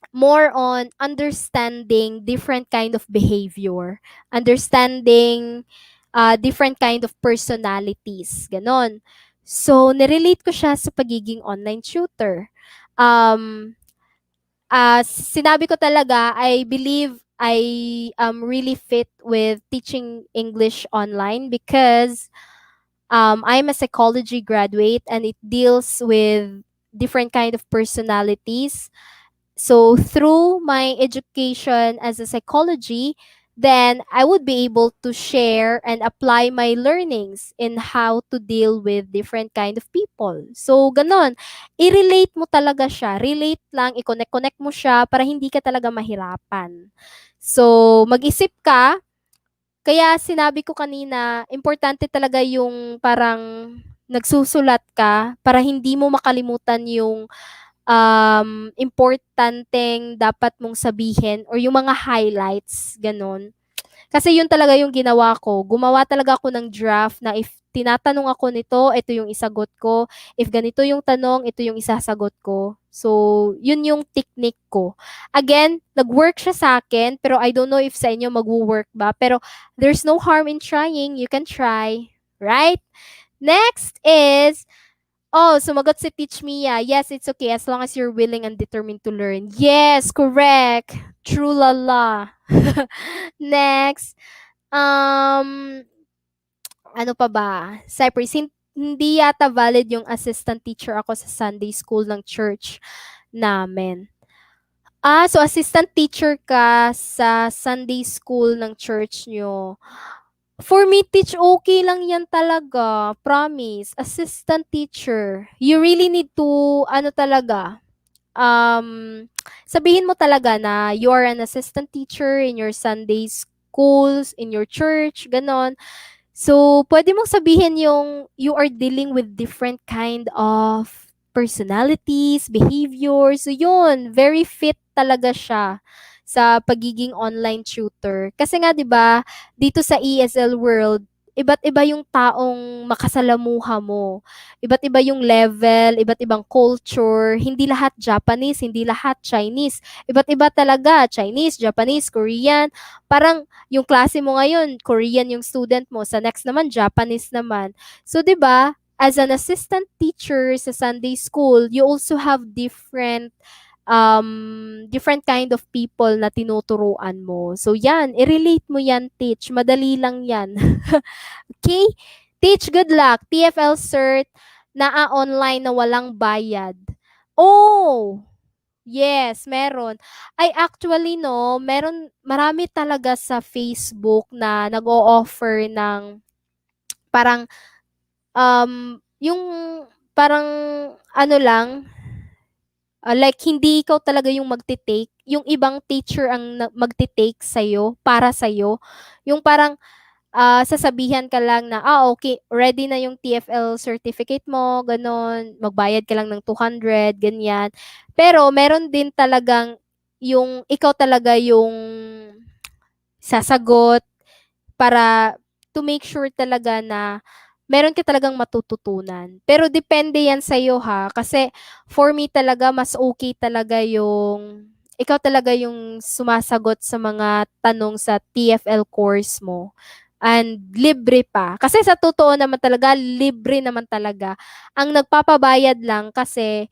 more on understanding different kind of behavior, understanding different kind of personalities, ganon. So, nirelate ko siya sa pagiging online tutor. Um, Sinabi ko talaga, I believe I am really fit with teaching English online because I'm a psychology graduate and it deals with different kind of personalities. So through my education as a psychology, then I would be able to share and apply my learnings in how to deal with different kind of people. So ganon, i-relate mo talaga siya. Relate lang, i-connect-connect mo siya para hindi ka talaga mahirapan. So mag-isip ka, kaya sinabi ko kanina, importante talaga yung parang nagsusulat ka para hindi mo makalimutan yung importanteng dapat mong sabihin or yung mga highlights, ganun. Kasi yun talaga yung ginawa ko. Gumawa talaga ako ng draft na if tinatanong ako nito, ito yung isagot ko. If ganito yung tanong, ito yung isasagot ko. So, yun yung technique ko. Again, nag-work siya sa akin, pero I don't know if sa inyo mag-work ba. Pero there's no harm in trying. You can try. Right? Next is, oh, sumagot si Teach Mia. Yes, it's okay as long as you're willing and determined to learn. Yes, correct. True lala. Next, um, ano pa ba? Cypress, hindi yata valid yung assistant teacher ako sa Sunday school ng church namin. So assistant teacher ka sa Sunday school ng church nyo. For me, teach okay lang yan talaga. Promise. Assistant teacher. You really need to, ano talaga, sabihin mo talaga na you are an assistant teacher in your Sunday schools, in your church, ganon. So, pwede mong sabihin yung you are dealing with different kind of personalities, behaviors. So, yun, very fit talaga siya sa pagiging online tutor. Kasi nga, di ba, dito sa ESL world, iba't iba yung taong makasalamuha mo. Iba't iba yung level, iba't ibang culture. Hindi lahat Japanese, hindi lahat Chinese. Iba't iba talaga, Chinese, Japanese, Korean. Parang yung klase mo ngayon, Korean yung student mo, sa next naman, Japanese naman. So, di ba, as an assistant teacher sa Sunday school, you also have different kind of people na tinuturuan mo. So, yan, i-relate mo yan, teach. Madali lang yan. Okay? Teach, good luck. TFL cert na online na walang bayad. Oh! Yes, meron. Ay, actually, no, marami talaga sa Facebook na nag-o-offer ng parang, yung parang, ano lang, like, hindi ikaw talaga yung magte-take, yung ibang teacher ang magte-take sa'yo, para sa'yo. Yung parang, sasabihan ka lang na, okay, ready na yung TFL certificate mo, ganon, magbayad ka lang ng 200, ganyan. Pero meron din talagang yung ikaw talaga yung sasagot para to make sure talaga na meron ka talagang matututunan. Pero depende yan sa'yo ha, kasi for me talaga, mas okay talaga yung ikaw talaga yung sumasagot sa mga tanong sa TFL course mo. And libre pa. Kasi sa totoo naman talaga, libre naman talaga. Ang nagpapabayad lang kasi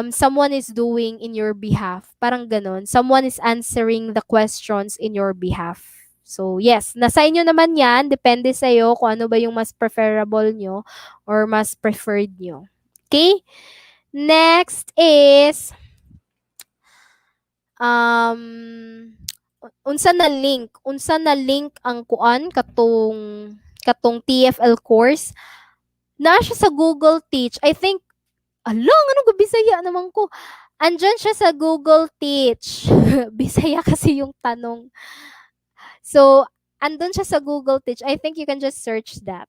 someone is doing in your behalf. Parang ganun. Someone is answering the questions in your behalf. So, yes, nasa inyo naman yan. Depende sa'yo kung ano ba yung mas preferable nyo or mas preferred nyo. Okay? Next is um unsa na link ang kuan katong TFL course na siya sa Google Teach. I think along ano ga Bisaya naman ko. Andyan siya sa Google Teach. Bisaya kasi yung tanong. So, andun siya sa Google Teach. I think you can just search that.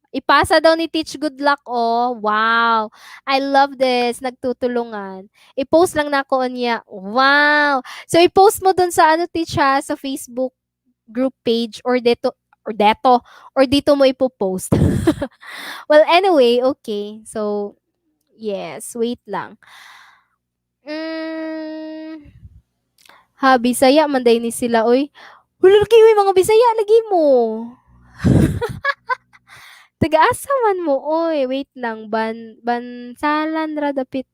Ipasa daw ni Teach good luck, oh. Wow. I love this. Nagtutulungan. I-post lang na ko niya. Wow. So, i-post mo dun sa ano, Teach ha, sa Facebook group page or dito mo ipo-post. Well, anyway, okay. So, yes, wait lang. Mm, ha, Bisaya, manday ni sila, oy. Wala lagi, oy, mga Bisaya, lagi mo. Taga-asa man mo, oy. Wait lang, bansalan ra dapit.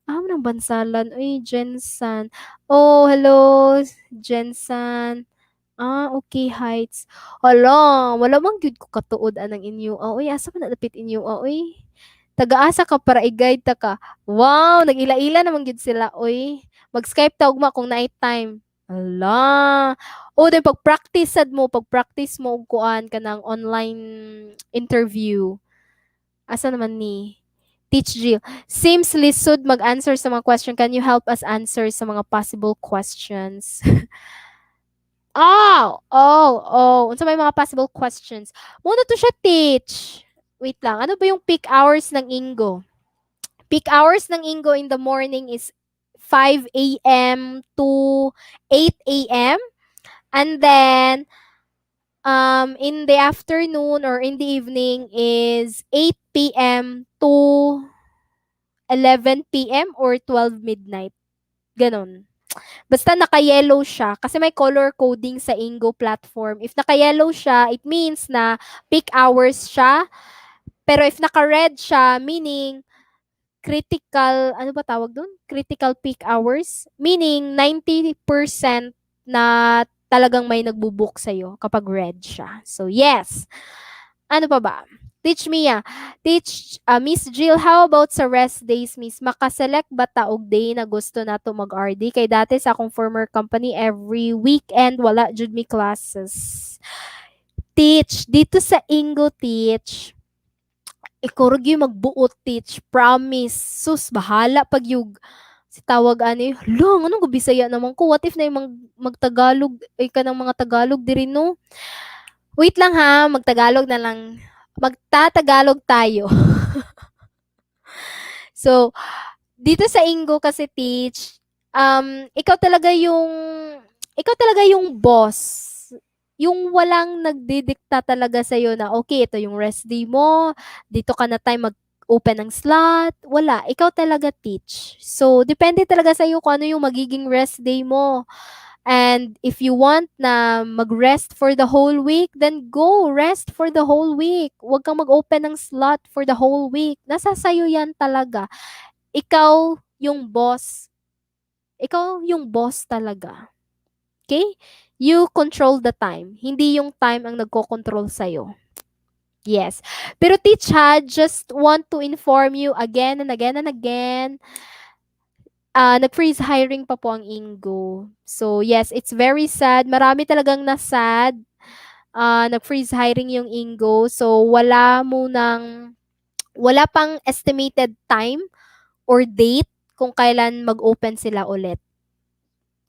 Nang bansalan, oy, Jensan. Oh, hello, Jensan. Okay, Heights. Hala, wala man gyud ko katuod anang inyo. Oy, asa man na dapit inyo, oy. Taga-asa ka para i-guide ta ka. Wow, nag-ila-ila naman gyud sila, oy. Mag-Skype ta ugma kung naay time. Hala. O, then pag-practice mo og kuan kanang online interview. Asa naman ni? Teach Jill. Seems lisod mag-answer sa mga question. Can you help us answer sa mga possible questions? Unsa may mga possible questions? Muna to siya teach. Wait lang. Ano ba yung peak hours ng Ingo? Peak hours ng Ingo in the morning is 5 a.m. to 8 a.m. And then, in the afternoon or in the evening is 8 p.m. to 11 p.m. or 12 midnight. Ganon. Basta naka-yellow siya kasi may color coding sa Ingo platform. If naka-yellow siya, it means na peak hours siya. Pero if naka-red siya, meaning critical, ano ba tawag dun? Critical peak hours. Meaning 90% na talagang may nagbubook sa'yo kapag red siya. So, yes. Ano pa ba? Teach me Teach Miss Jill, how about sa rest days, Miss? Makaselect ba ta og day na gusto nato mag-RD? Kay dati sa akong former company, every weekend, wala jud mi classes. Teach, dito sa Ingo Teach, ikaw rin yung magbuot teach. Promise. Sus, bahala pag yung si tawag ani, lang, anong gabisaya naman ko? What if na yung magtagalog, ay ka ng mga Tagalog diri no? Wait lang ha, magtagalog na lang. Magtatagalog tayo. So, dito sa Ingo kasi teach, ikaw talaga yung boss. Yung walang nagdidikta talaga sa'yo na, okay, ito yung rest day mo, dito ka na time mag-open ng slot. Wala. Ikaw talaga teach. So, depende talaga sa'yo kung ano yung magiging rest day mo. And if you want na mag-rest for the whole week, then go rest for the whole week. Huwag kang mag-open ng slot for the whole week. Nasa sa'yo yan talaga. Ikaw yung boss. Ikaw yung boss talaga. Okay? You control the time. Hindi yung time ang nagko-control sa'yo. Yes. Pero teach ha, just want to inform you again and again and again. Nag-freeze hiring pa po ang Ingo. So, yes, it's very sad. Marami talagang na-sad. Nag-freeze hiring yung Ingo. So, wala pang estimated time or date kung kailan mag-open sila ulit.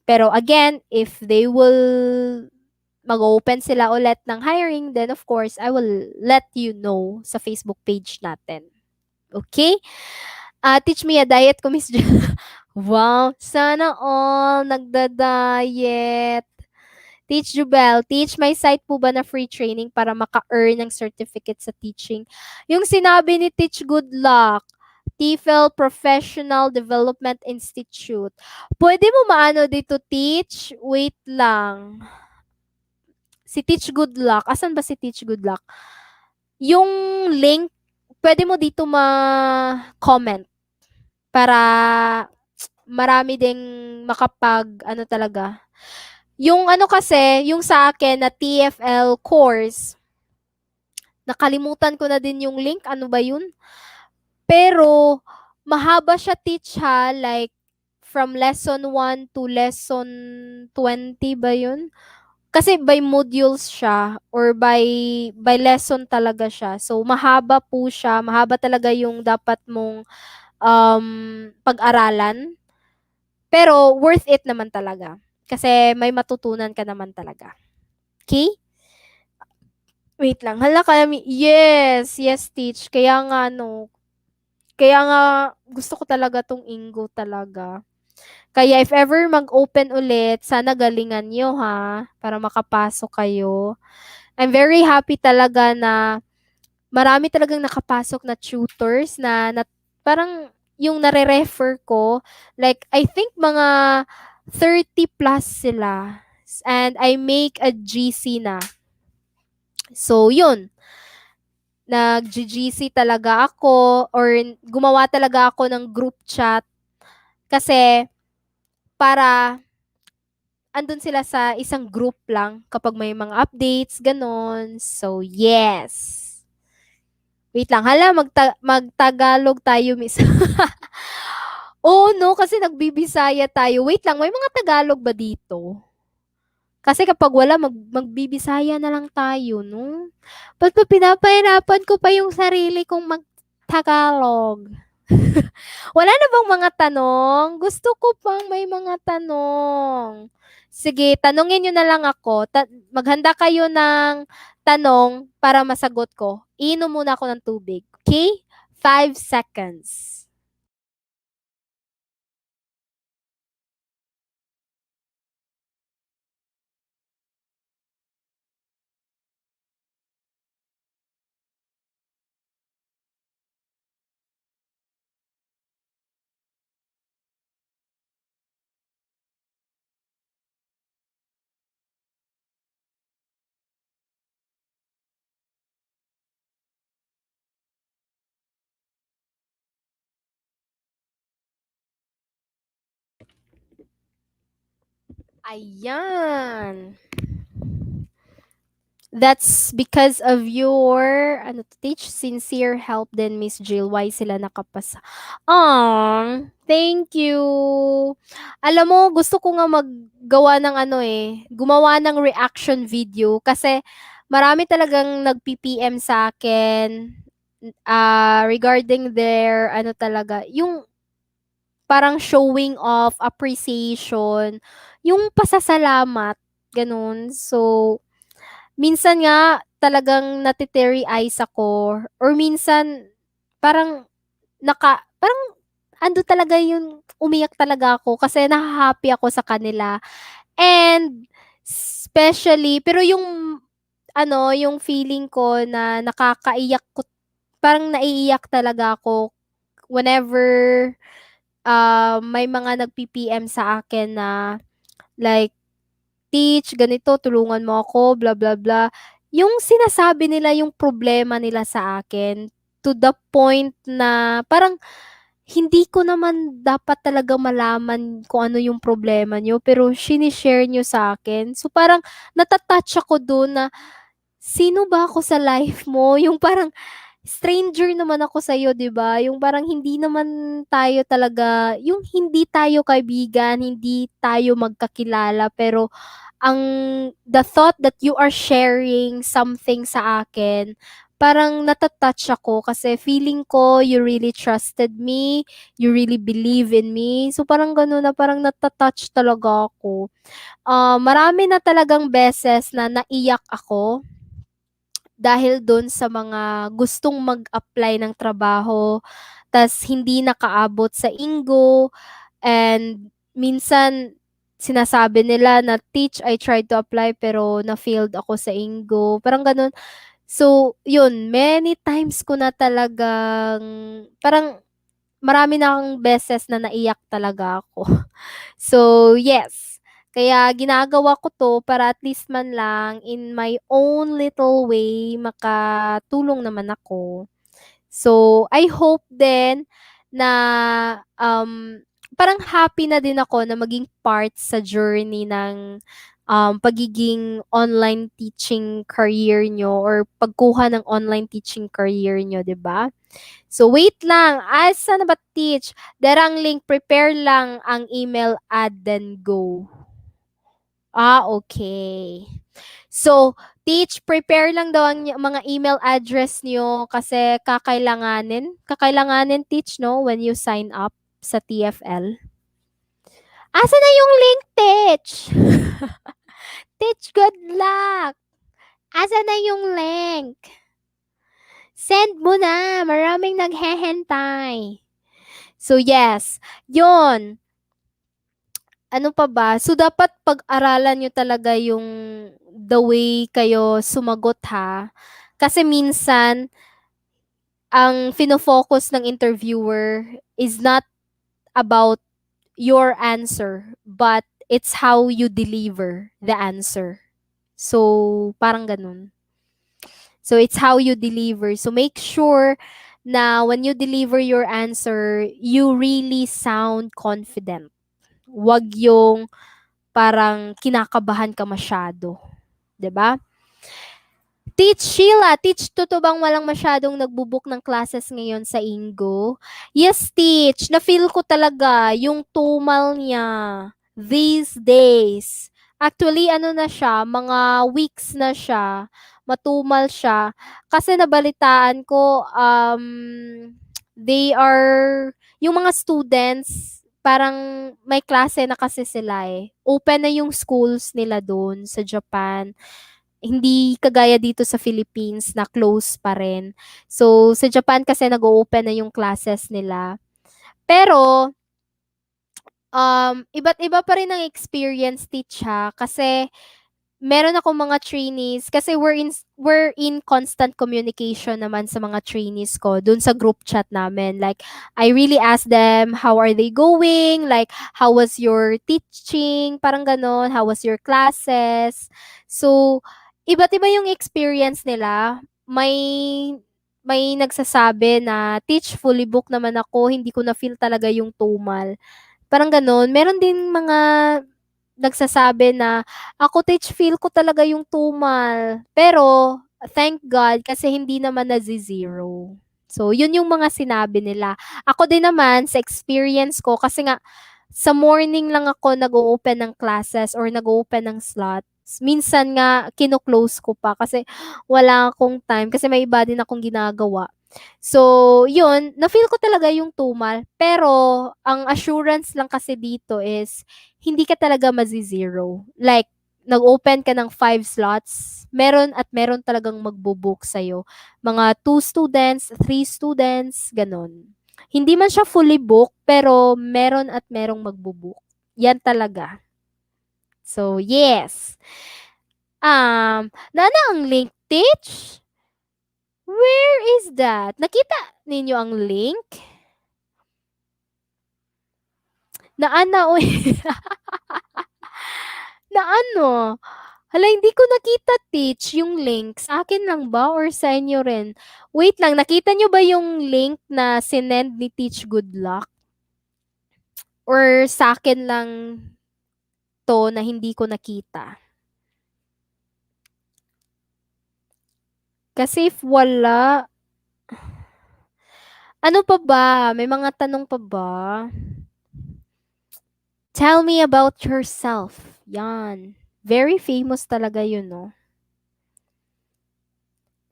Pero again, if they will mag-open sila ulit ng hiring, then of course, I will let you know sa Facebook page natin. Okay? Teach me a diet ko, Miss Wow, sana all nagda-diet. Teach Jubel, teach my site po ba na free training para maka-earn ng certificate sa teaching? Yung sinabi ni Teach Good Luck, TEFL Professional Development Institute. Pwede mo maano dito, Teach? Wait lang. Si Teach Good Luck. Asan ba si Teach Good Luck? Yung link, pwede mo dito ma-comment para marami ding ano talaga. Yung ano kasi, yung sa akin na TFL course, nakalimutan ko na din yung link. Ano ba yun? Pero, Mahaba siya teach ha, like from lesson 1 to lesson 20 ba yun? Kasi by modules siya or by lesson talaga siya. So mahaba po siya, mahaba talaga yung dapat mong pag-aralan. Pero worth it naman talaga. Kasi may matutunan ka naman talaga. Okay? Wait lang. Hala, yes, yes, teach. Kaya nga, no. Kaya nga, gusto ko talaga tong Ingo talaga. Kaya if ever mag-open ulit, sana galingan nyo ha, para makapasok kayo. I'm very happy talaga na marami talagang nakapasok na tutors na parang yung nare-refer ko, like, I think mga 30 plus sila. And I make a GC na. So, yun. Nag-GC talaga ako or gumawa talaga ako ng group chat kasi para andun sila sa isang group lang kapag may mga updates, ganon. So, yes. Wait lang. Hala, magtagalog tayo, miss. Oo, no, kasi nagbibisaya tayo. Wait lang, may mga Tagalog ba dito? Kasi kapag wala, magbibisaya na lang tayo, no? Ba't pa pinapahirapan ko pa yung sarili kong mag-Tagalog? Wala na bang mga tanong? Gusto ko pang may mga tanong. Sige, tanungin nyo na lang ako. Maghanda kayo ng tanong para masagot ko. Iinom muna ako ng tubig. Okay? 5 seconds. Ayan. That's because of your ano to teach sincere help then Miss Jill why sila nakapasa. Thank you. Alam mo gusto ko nga maggawa ng ano gumawa ng reaction video kasi marami talagang nag-PPM sa akin regarding their ano talaga yung parang showing of appreciation, yung pasasalamat ganun. So minsan nga talagang nate-teary eyes ako or minsan parang parang ando talaga yung umiyak talaga ako kasi naha-happy ako sa kanila. And especially pero yung ano, yung feeling ko na nakakaiyak ko, parang naiiyak talaga ako whenever may mga nag-PPM sa akin na like teach, ganito, tulungan mo ako, blah, blah, blah. Yung sinasabi nila yung problema nila sa akin to the point na parang hindi ko naman dapat talaga malaman kung ano yung problema nyo, pero sinishare nyo sa akin. So parang natatouch ako doon na sino ba ako sa life mo? Yung parang stranger naman ako sa iyo, 'di ba? Yung parang hindi naman tayo talaga, yung hindi tayo kaibigan, hindi tayo magkakilala, pero ang the thought that you are sharing something sa akin, parang natatouch ako kasi feeling ko you really trusted me, you really believe in me. So parang gano'n na parang natatouch talaga ako. Marami na talagang beses na naiyak ako dahil dun sa mga gustong mag-apply ng trabaho tas hindi nakaabot sa Ingo and minsan sinasabi nila na, "Teach, I tried to apply pero na-failed ako sa Ingo." Parang gano'n. So, yun, many times ko na talagang parang marami na akong beses na naiyak talaga ako. So, yes. Kaya ginagawa ko 'to para at least man lang in my own little way makatulong naman ako. So, I hope din na, parang happy na din ako na maging part sa journey ng pagiging online teaching career nyo or pagkuha ng online teaching career nyo, 'di ba? So wait lang, asa na ba teach? Darang link, prepare lang ang email add then go. Okay. So, teach, prepare lang daw ang mga email address niyo kasi kakailanganin teach, no, when you sign up sa TFL. Asa na yung link, teach? Teach, good luck. Asa na yung link? Send mo na. Maraming naghehentay. So, yes. Yon. Ano pa ba? So, dapat pag-aralan nyo talaga yung the way kayo sumagot, ha. Kasi minsan, ang fino-focus ng interviewer is not about your answer, but it's how you deliver the answer. So, parang ganun. So, it's how you deliver. So, make sure na when you deliver your answer, you really sound confident. Wag yung parang kinakabahan ka masyado. 'Di ba? Teach Sheila, teach totoo bang walang masyadong nagbo-book ng classes ngayon sa Ingo? Yes, teach. Na-feel ko talaga yung tumal niya these days. Actually, ano na siya, mga weeks na siya, matumal siya. Kasi nabalitaan ko, they are, yung mga students, parang may klase na kasi sila eh. Open na yung schools nila doon sa Japan, hindi kagaya dito sa Philippines na close pa rin. So, sa Japan kasi nag-open na yung classes nila. Pero, iba't iba pa rin ang experience, teacher, kasi meron akong mga trainees kasi we're in constant communication naman sa mga trainees ko dun sa group chat namin. Like, I really ask them, how are they going? Like, how was your teaching? Parang ganon. How was your classes? So, iba't iba yung experience nila. May nagsasabi na, teach, fully book naman ako. Hindi ko na feel talaga yung tumal. Parang ganon. Meron din mga nagsasabi na, ako teach, feel ko talaga yung tumal. Pero, thank God, kasi hindi naman nazi-zero. So, yun yung mga sinabi nila. Ako din naman, sa experience ko, kasi nga, sa morning lang ako nag-open ng classes or nag-open ng slots. Minsan nga, kino-close ko pa kasi wala akong time kasi may iba din akong ginagawa. So, yun, na-feel ko talaga yung tumal. Pero, ang assurance lang kasi dito is, hindi ka talaga mazi-zero. Like, nag-open ka ng 5 slots, meron at meron talagang magbo-book sa'yo. Mga 2 students, 3 students, ganon. Hindi man siya fully book, pero meron at merong magbo-book. Yan talaga. So, yes. Nana ang link, teach? Where is that? Nakita ninyo ang link? Na uy. Na ano? Hala, hindi ko nakita, teach, yung link. Sa akin lang ba or sa inyo rin? Wait lang, nakita nyo ba yung link na sinend ni Teach Good Luck? Or sa akin lang to na hindi ko nakita? Kasi if wala, ano pa ba? May mga tanong pa ba? Tell me about yourself. Yan. Very famous talaga yun, no?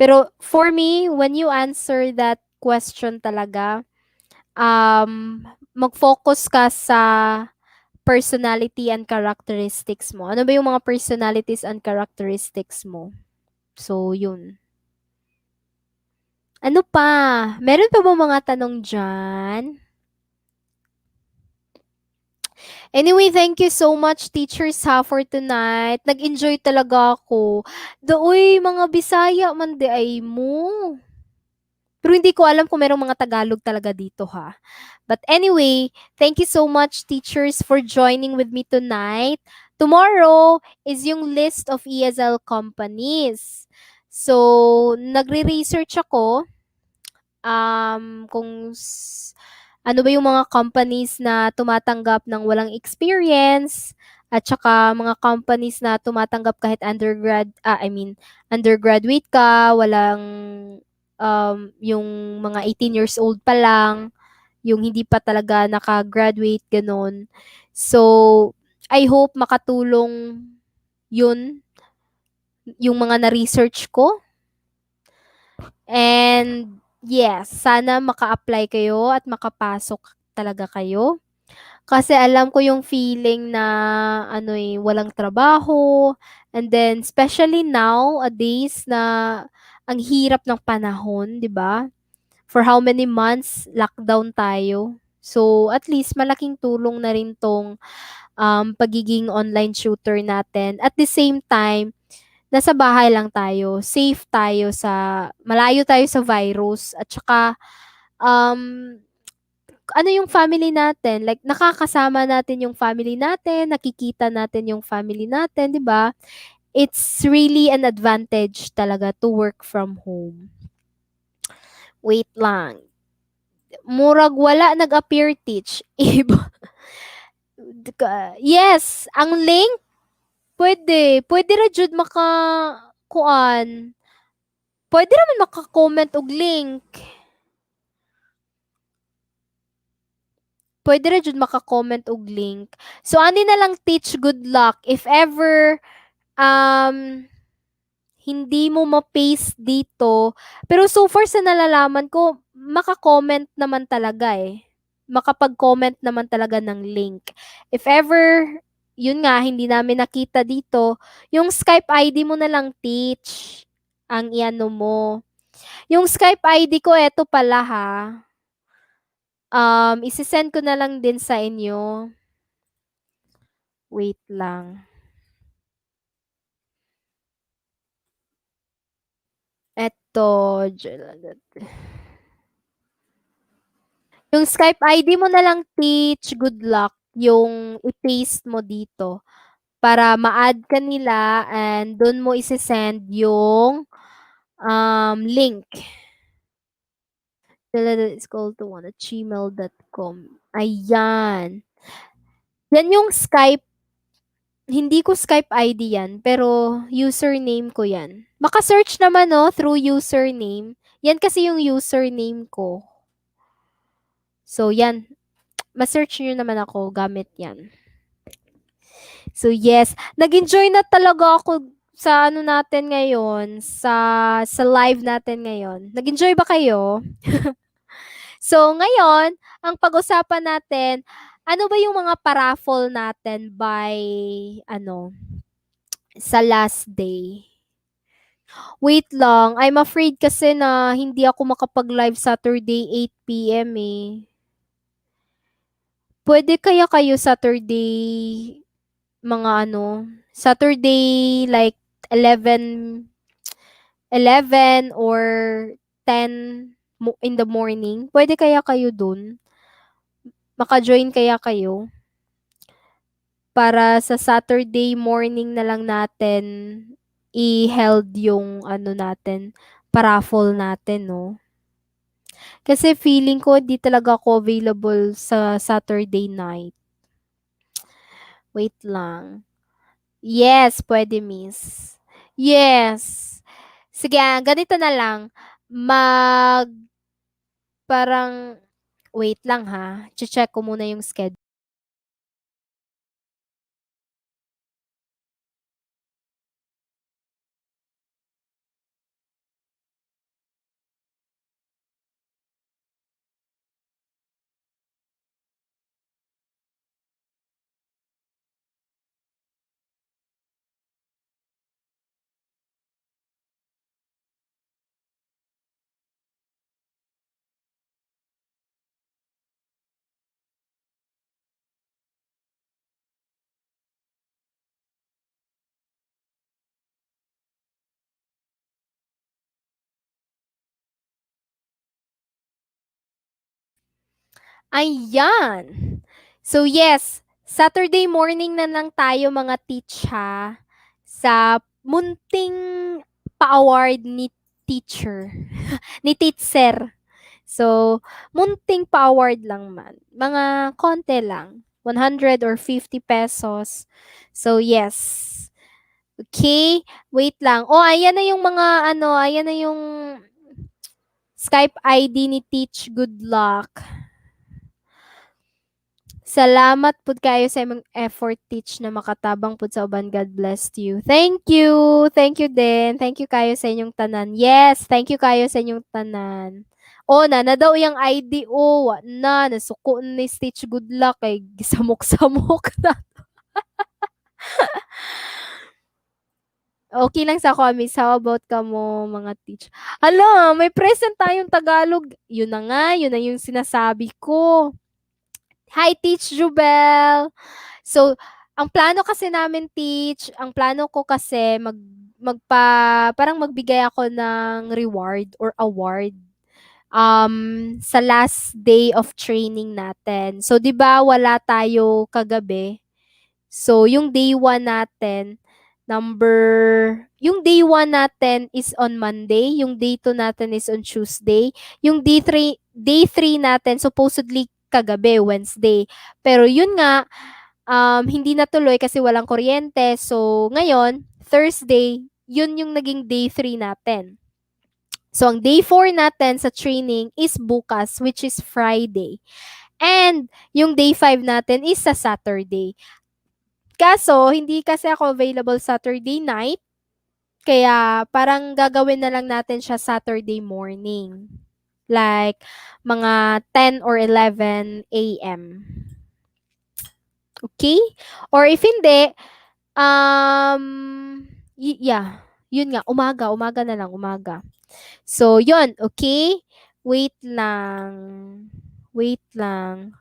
Pero for me, when you answer that question talaga, mag-focus ka sa personality and characteristics mo. Ano ba yung mga personalities and characteristics mo? So, yun. Ano pa? Meron pa ba mga tanong dyan? Anyway, thank you so much, teachers, ha, for tonight. Nag-enjoy talaga ako. Uy, mga Bisaya man di ay mo. Pero hindi ko alam kung merong mga Tagalog talaga dito, ha. But anyway, thank you so much, teachers, for joining with me tonight. Tomorrow is yung list of ESL companies. So, nagre-research ako kung ano ba yung mga companies na tumatanggap ng walang experience at saka mga companies na tumatanggap kahit undergraduate ka, walang yung mga 18 years old pa lang, yung hindi pa talaga naka-graduate, ganun. So, I hope makatulong yun, yung mga na-research ko. And yes, sana maka-apply kayo at makapasok talaga kayo. Kasi alam ko yung feeling na walang trabaho. And then, especially nowadays na ang hirap ng panahon, di ba? For how many months lockdown tayo. So, at least malaking tulong na rin tong pagiging online tutor natin. At the same time, nasa bahay lang tayo, safe tayo malayo tayo sa virus, at saka, um, ano yung family natin, like nakakasama natin yung family natin, nakikita natin yung family natin, 'di ba? It's really an advantage talaga to work from home. Wait lang. Murag wala nag-appear teach. Yes, ang link pwede ra jud kuan. Pwede raman maka-comment og link. Pwede ra jud maka-comment og link. So ani na lang teach, good luck. If ever um hindi mo ma-paste dito, pero so far sa nalalaman ko, maka-comment naman talaga eh. Makapag-comment naman talaga ng link. If ever, yun nga, hindi namin nakita dito, yung Skype ID mo na lang teach ang iano mo. Yung Skype ID ko, eto pala ha. Isisend ko na lang din sa inyo. Wait lang. Eto. Yung Skype ID mo na lang, teach, good luck, yung i-paste mo dito para ma-add ka nila and doon mo isi-send yung link. Is called to one at gmail.com. Ayan. Yan yung Skype. Hindi ko Skype ID yan, pero username ko yan. Maka-search naman no, through username. Yan kasi yung username ko. So, yan. Ma-search nyo naman ako gamit yan. So, yes. Nag-enjoy na talaga ako sa ano natin ngayon, sa live natin ngayon. Nag-enjoy ba kayo? So, ngayon, ang pag-usapan natin, ano ba yung mga paraffle natin by, sa last day? Wait lang, I'm afraid kasi na hindi ako makapag-live Saturday 8 p.m. eh. Pwede kaya kayo Saturday, Saturday like 11, 11 or 10 in the morning? Pwede kaya kayo dun? Maka-join kaya kayo? Para sa Saturday morning na lang natin i-held yung natin, paraffle natin, no? Kasi feeling ko di talaga ako available sa Saturday night. Wait lang. Yes, pwede, miss. Yes. Sige, ganito na lang. Mag, parang, wait lang ha. Check ko muna yung schedule. Ayan. So yes, Saturday morning na lang tayo mga teach ha. Sa munting pa-award ni teacher. Ni teacher. So, munting pa-award lang man. Mga konti lang. 100 or 50 pesos. So, yes. Okay, wait lang. Oh, ayan na yung mga ano, ayan na yung Skype ID ni Teach Good Luck. Salamat pud kayo sa imong effort, Teach, na makatabang pud sa uban. God bless you. Thank you. Thank you din. Thank you kayo sa inyong tanan. Yes, thank you kayo sa inyong tanan. Oh, na daw yung ID. Oh, wa na. Nasuko ni Teach Good Luck. Kay gisamok-samok na. Okay lang sa ako, miss. How about ka mo, mga teach? Hala, may present tayong Tagalog. Yun na nga, yun na yung sinasabi ko. Hi, Teach Jubel! So, ang plano kasi namin, Teach, ang plano ko kasi parang magbigay ako ng reward or award sa last day of training natin. So, 'di ba wala tayo kagabi? So, yung day one natin is on Monday, yung day 2 natin is on Tuesday, yung day three natin supposedly kagabi, Wednesday. Pero yun nga, hindi natuloy kasi walang kuryente. So, ngayon, Thursday, yun yung naging day 3 natin. So, ang day 4 natin sa training is bukas, which is Friday. And, yung day 5 natin is sa Saturday. Kaso, hindi kasi ako available Saturday night. Kaya, parang gagawin na lang natin siya Saturday morning. Like, mga 10 or 11 a.m. Okay? Or if hindi, yeah. Yun nga, umaga na lang, umaga. So, yun, okay? Wait lang. Wait lang.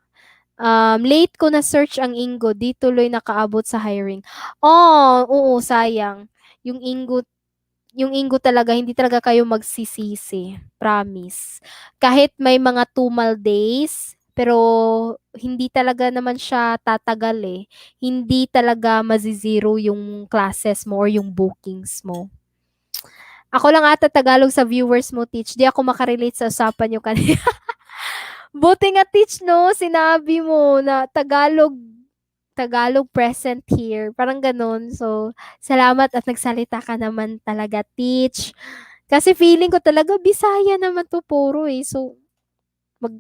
Late ko na search ang Ingo, di tuloy nakaabot sa hiring. Oh, oo, sayang. Yung Ingo talaga, hindi talaga kayo magsisisi. Promise. Kahit may mga tumal days, pero hindi talaga naman siya tatagal eh. Hindi talaga mazizero yung classes mo or yung bookings mo. Ako lang ata Tagalog sa viewers mo, Teach. Di ako makarelate sa usapan nyo kanina. Buti nga, Teach, no? Sinabi mo na Tagalog present here. Parang ganun. So, salamat at nagsalita ka naman talaga, Teach. Kasi feeling ko talaga, Bisaya naman to puro eh. So,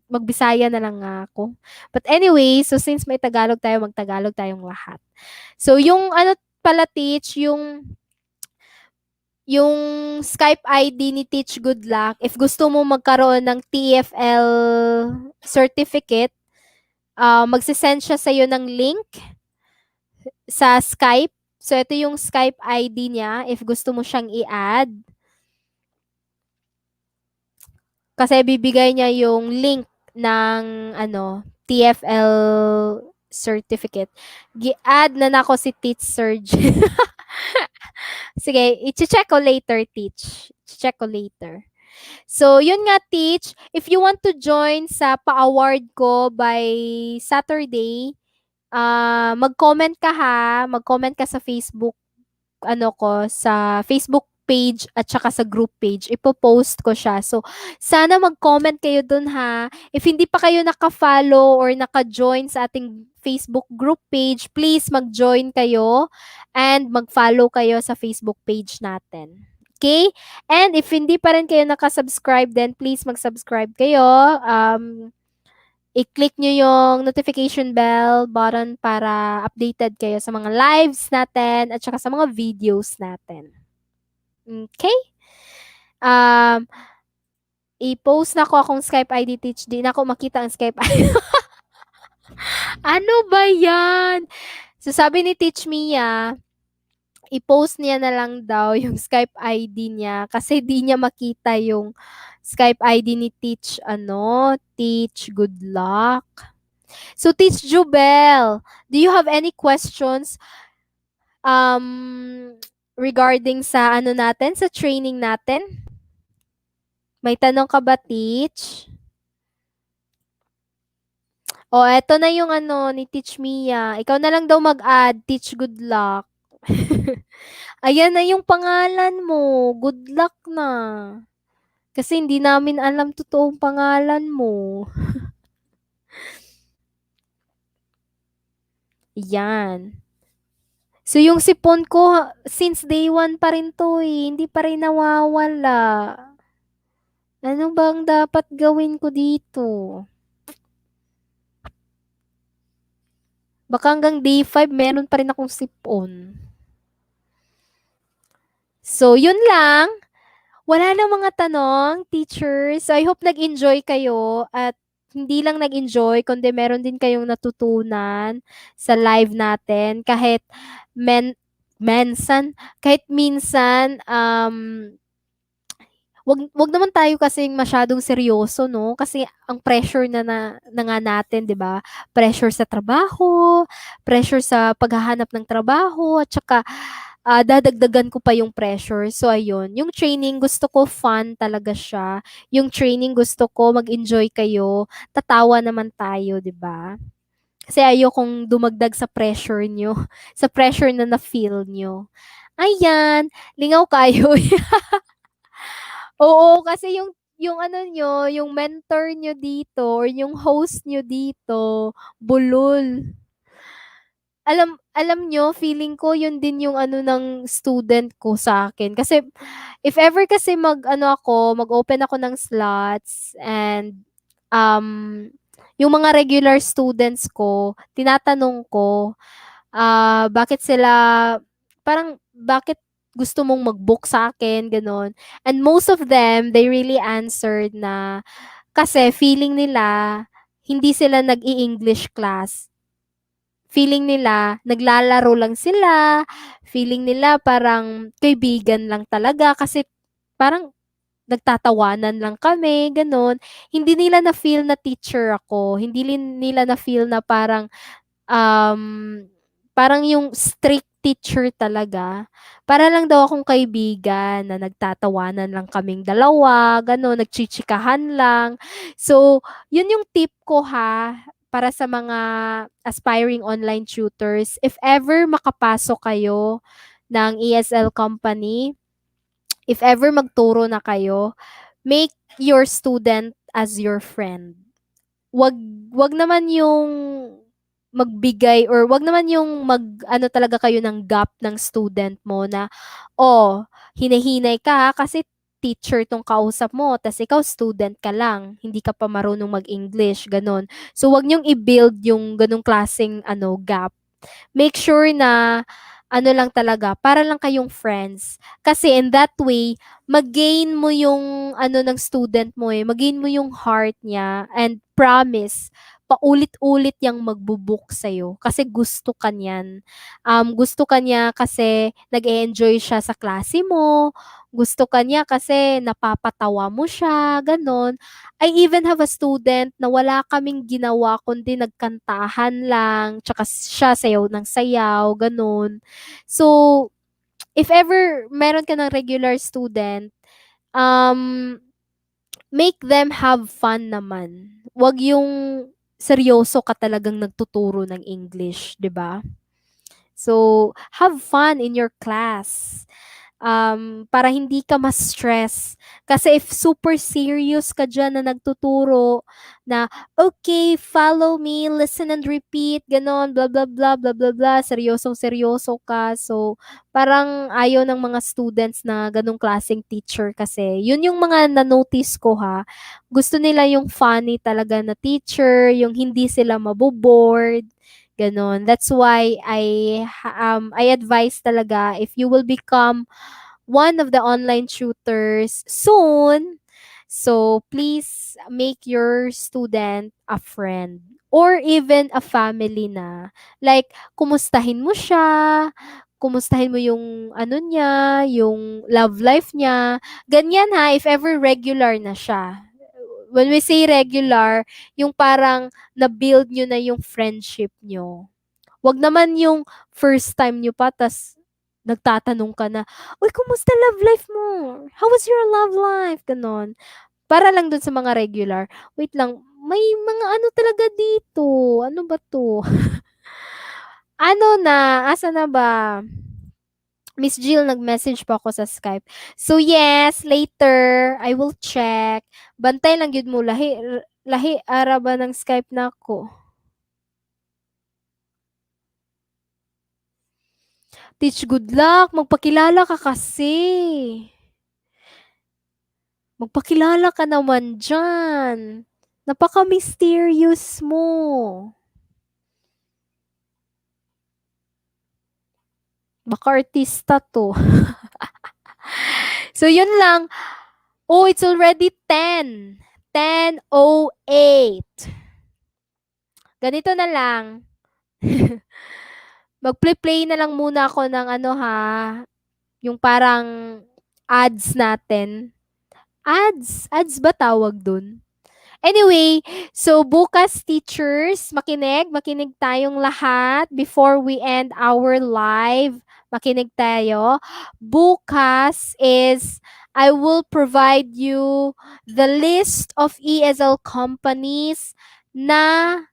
magbisaya na lang nga ako. But anyway, so since may Tagalog tayo, magtagalog tayong lahat. So, yung ano pala, Teach, yung Skype ID ni Teach Good Luck, if gusto mo magkaroon ng TFL certificate, magsisend siya sa'yo ng link sa Skype. So, ito yung Skype ID niya if gusto mo siyang i-add. Kasi bibigay niya yung link ng TFL certificate. Gi-add na nako si Teach Surge. Sige, i-check ko later, Teach. I-check ko later. So, yun nga, Teach. If you want to join sa pa-award ko by Saturday, mag-comment ka ha. Mag-comment ka sa Facebook, sa Facebook page at saka sa group page. Ipo-post ko siya. So, sana mag-comment kayo dun ha. If hindi pa kayo naka-follow or naka-join sa ating Facebook group page, please mag-join kayo and mag-follow kayo sa Facebook page natin. Okay? And if hindi pa rin kayo naka-subscribe, then please mag-subscribe kayo. I-click nyo yung notification bell button para updated kayo sa mga lives natin at saka sa mga videos natin. Okay? Um, i-post na ko akong Skype ID, Teach. Di na ako makita ang Skype ID. Ano ba yan? So, sabi ni Teach Mia, i-post niya na lang daw yung Skype ID niya kasi di niya makita yung Skype ID ni Teach, Teach Good Luck. So, Teach Jubel, do you have any questions regarding sa natin, sa training natin? May tanong ka ba, Teach? O, eto na yung ni Teach Mia. Ikaw na lang daw mag-add, Teach Good Luck. Ayan na yung pangalan mo. Good luck na. Kasi hindi namin alam totoong pangalan mo. Yan. So, yung sipon ko, since day one pa rin 'to, eh, hindi pa rin nawawala. Ano bang dapat gawin ko dito? Baka hanggang day 5 meron pa rin akong sipon. So, yun lang. Wala na mga tanong, teachers. So, I hope nag-enjoy kayo at hindi lang nag-enjoy, kundi meron din kayong natutunan sa live natin. Men, kahit minsan, wag naman tayo kasing masyadong seryoso, no? Kasi ang pressure na nga natin, 'di ba? Pressure sa trabaho, pressure sa paghahanap ng trabaho, at saka dadagdagan ko pa yung pressure. So ayun, yung training gusto ko fun talaga siya. Yung training gusto ko mag-enjoy kayo, tatawa naman tayo, 'di ba? Kasi ayokong dumagdag sa pressure nyo, sa pressure na na-feel nyo. Ayan, lingaw kayo. Oo, kasi yung ano niyo, yung mentor niyo dito or yung host niyo dito, bulol. Alam niyo, feeling ko yun din yung ano ng student ko sa akin. Kasi if ever kasi mag-open ako ng slots and yung mga regular students ko, tinatanong ko, bakit sila bakit gusto mong mag-book sa akin, gano'n. And most of them, they really answered na kasi feeling nila hindi sila nag-i-English class. Feeling nila naglalaro lang sila, feeling nila parang kaibigan lang talaga kasi parang nagtatawanan lang kami, gano'n. Hindi nila na-feel na teacher ako, hindi nila na-feel na Um, parang yung strict teacher talaga. Para lang daw akong kaibigan na nagtatawanan lang kaming dalawa, gano'n, nagchichikahan lang. So, yun yung tip ko ha, para sa mga aspiring online tutors. If ever makapasok kayo ng ESL company, if ever magturo na kayo, make your student as your friend. Wag wag naman yung magbigay or wag naman yung ano talaga kayo ng gap ng student mo na, oh, hinay-hinay ka ha, kasi teacher tong kausap mo, tas ikaw student ka lang, hindi ka pa marunong mag-English, gano'n. So, wag niyong i-build yung gano'ng klaseng ano, gap. Make sure na ano lang talaga, para lang kayong friends. Kasi in that way, mag-gain mo yung ano ng student mo eh, mag-gain mo yung heart niya and promise, paulit-ulit yang magbo-book sa'yo kasi gusto ka niyan. Gusto ka niya kasi nag-e-enjoy siya sa klase mo, gusto ka niya kasi napapatawa mo siya, ganon. I even have a student na wala kaming ginawa kundi nagkantahan lang, tsaka siya sayaw ng sayaw, ganun. So, if ever meron ka ng regular student, um, make them have fun naman. Wag yung seryoso ka talagang nagtuturo ng English, 'di ba? So, have fun in your class, para hindi ka ma-stress. Kasi if super serious ka dyan na nagtuturo na, okay, follow me, listen and repeat, ganon, blah, blah, blah, blah, blah, blah, seryosong-seryoso ka. So, parang ayaw ng mga students na ganong klaseng teacher kasi. Yun yung mga na-notice ko ha. Gusto nila yung funny talaga na teacher, yung hindi sila maboboard, ganon. That's why I advise talaga if you will become one of the online tutors soon. So please make your student a friend or even a family na. Like, kumustahin mo siya, kumustahin mo yung ano niya, yung love life niya. Ganyan ha, if ever regular na siya. When we say regular, yung parang na-build nyo na yung friendship nyo. Wag naman yung first time nyo pa, tas nagtatanong ka na, uy, kumusta love life mo? How was your love life? Ganon. Para lang dun sa mga regular. Wait lang, may mga ano talaga dito. Ano ba to? Ano na? Asa na ba? Miss Jill, nag-message pa ako sa Skype. So yes, later, I will check. Bantay lang yun mo. Lahi, lahi, ara ba ng Skype na ako? Teach good luck, magpakilala ka kasi. Magpakilala ka naman diyan. Napaka-mysterious mo. Baka artista 'to. So, yun lang. Oh, it's already 10. 10:08. Ganito na lang. Magple-play na lang muna ako ng ano ha, yung parang ads natin. Ads? Ads ba tawag dun? Anyway, so bukas teachers, makinig tayong lahat before we end our live. Makinig tayo. Bukas is I will provide you the list of ESL companies na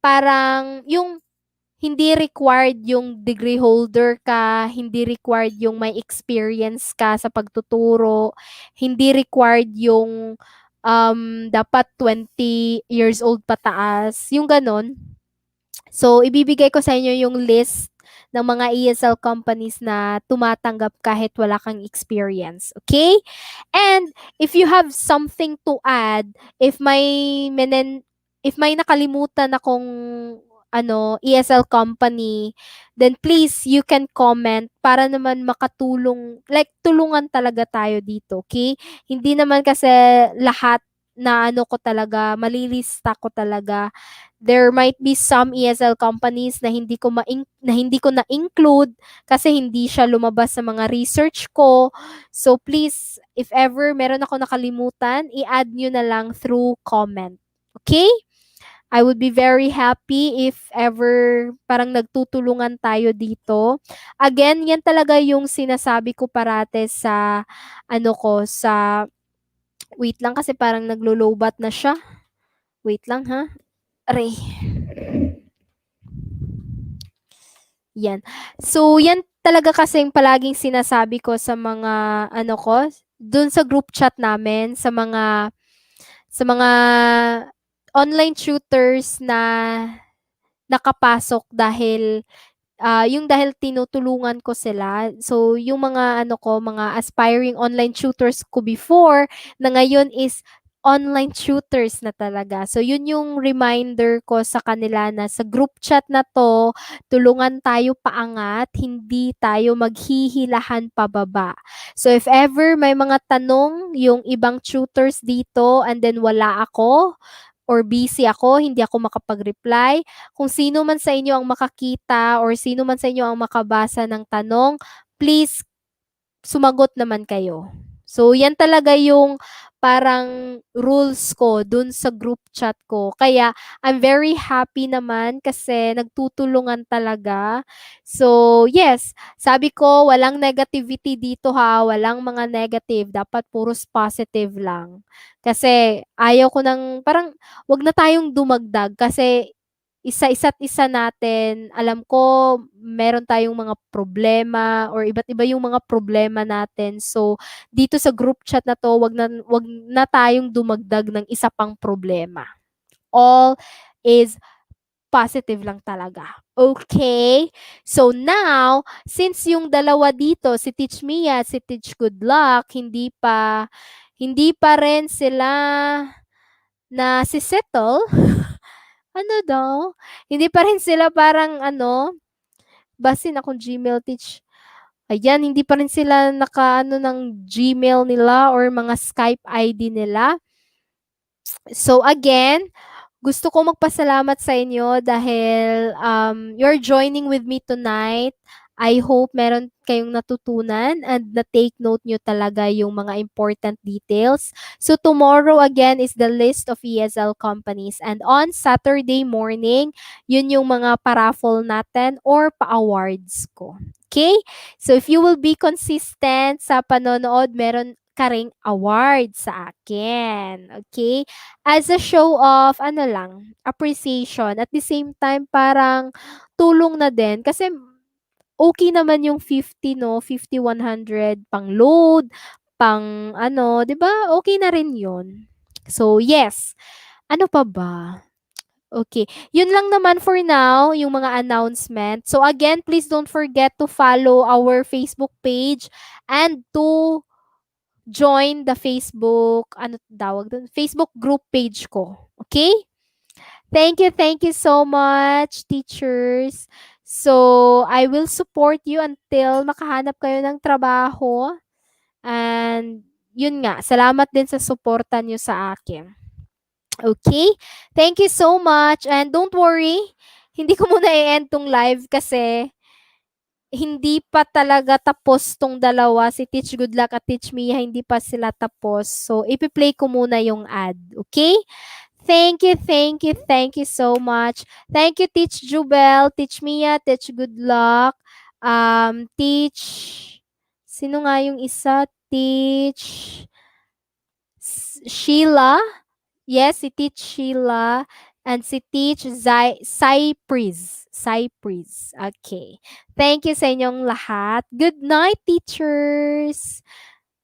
parang yung hindi required yung degree holder ka, hindi required yung may experience ka sa pagtuturo, hindi required yung dapat 20 years old pataas, yung ganon. So, ibibigay ko sa inyo yung list ng mga ESL companies na tumatanggap kahit wala kang experience. Okay? And if you have something to add, if may nakalimutan akong ESL company, then please you can comment para naman makatulong, like tulungan talaga tayo dito, okay? Hindi naman kasi lahat na ano ko talaga, malilista ko talaga. There might be some ESL companies na hindi ko na-include kasi hindi siya lumabas sa mga research ko. So please, if ever meron ako nakalimutan, i-add nyo na lang through comment. Okay? I would be very happy if ever parang nagtutulungan tayo dito. Again, yan talaga yung sinasabi ko parate sa sa wait lang kasi parang naglo-lowbat na siya. Wait lang ha. Aray. Yan. So, yan talaga kasing palaging sinasabi ko sa mga dun sa group chat namin, sa mga online tutors na nakapasok dahil tinutulungan ko sila. So, yung mga mga aspiring online tutors ko before na ngayon is online tutors na talaga. So, yun yung reminder ko sa kanila na sa group chat na to, tulungan tayo paangat, hindi tayo maghihilahan pababa. So, if ever may mga tanong yung ibang tutors dito and then wala ako, or busy ako, hindi ako makapag-reply, kung sino man sa inyo ang makakita or sino man sa inyo ang makabasa ng tanong, please sumagot naman kayo. So, yan talaga yung parang rules ko dun sa group chat ko. Kaya, I'm very happy naman kasi nagtutulungan talaga. So, yes, sabi ko, walang negativity dito ha, walang mga negative. Dapat puros positive lang. Kasi, ayaw ko ng, parang, wag na tayong dumagdag kasi isa't isa natin, alam ko meron tayong mga problema or iba't iba yung mga problema natin. So, dito sa group chat na 'to, wag na tayong dumagdag ng isa pang problema. All is positive lang talaga. Okay? So now, since yung dalawa dito, si Teach Mia at si Teach Good Luck, hindi pa rin sila na si settle. Ano daw? Hindi pa rin sila parang basin akong Gmail teach. Ayan, hindi pa rin sila nakaano ng Gmail nila or mga Skype ID nila. So again, gusto ko magpasalamat sa inyo dahil you're joining with me tonight. I hope meron kayong natutunan and na-take note nyo talaga yung mga important details. So tomorrow again is the list of ESL companies and on Saturday morning, yun yung mga paraffle natin or pa-awards ko. Okay? So if you will be consistent sa panonood, meron ka ring award sa akin. Okay? As a show of appreciation. At the same time, parang tulong na din kasi okay naman yung 50 no, 50, 100 pang load, pang 'di ba? Okay na rin 'yon. So, yes. Ano pa ba? Okay. Yun lang naman for now, yung mga announcement. So again, please don't forget to follow our Facebook page and to join the Facebook, ano tawag dun? Facebook group page ko. Okay? Thank you so much, teachers. So, I will support you until makahanap kayo ng trabaho. And, yun nga, salamat din sa suporta nyo sa akin. Okay? Thank you so much. And don't worry, hindi ko muna i-end tong live kasi hindi pa talaga tapos tong dalawa, si Teach Goodluck at Teach Mia, hindi pa sila tapos. So, ipi-play ko muna yung ad. Okay? Thank you so much. Thank you, Teach Jubel, Teach Mia, Teach Goodluck, Teach, sino nga yung isa? Teach Sheila. Yes, si Teach Sheila and si Teach Cypris. Cypris. Okay. Thank you sa inyong lahat. Good night, teachers!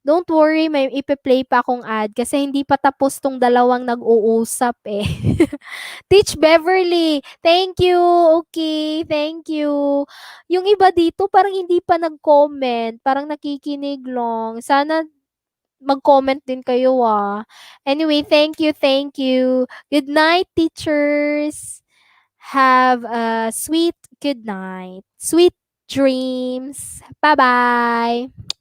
Don't worry, may ipe-play pa akong ad kasi hindi pa tapos tong dalawang nag-uusap eh. Teach Beverly, thank you. Okay, thank you. Yung iba dito parang hindi pa nag-comment, parang nakikinig lang. Sana mag-comment din kayo ah. Anyway, thank you, thank you. Good night, teachers. Have a sweet good night. Sweet dreams. Bye-bye.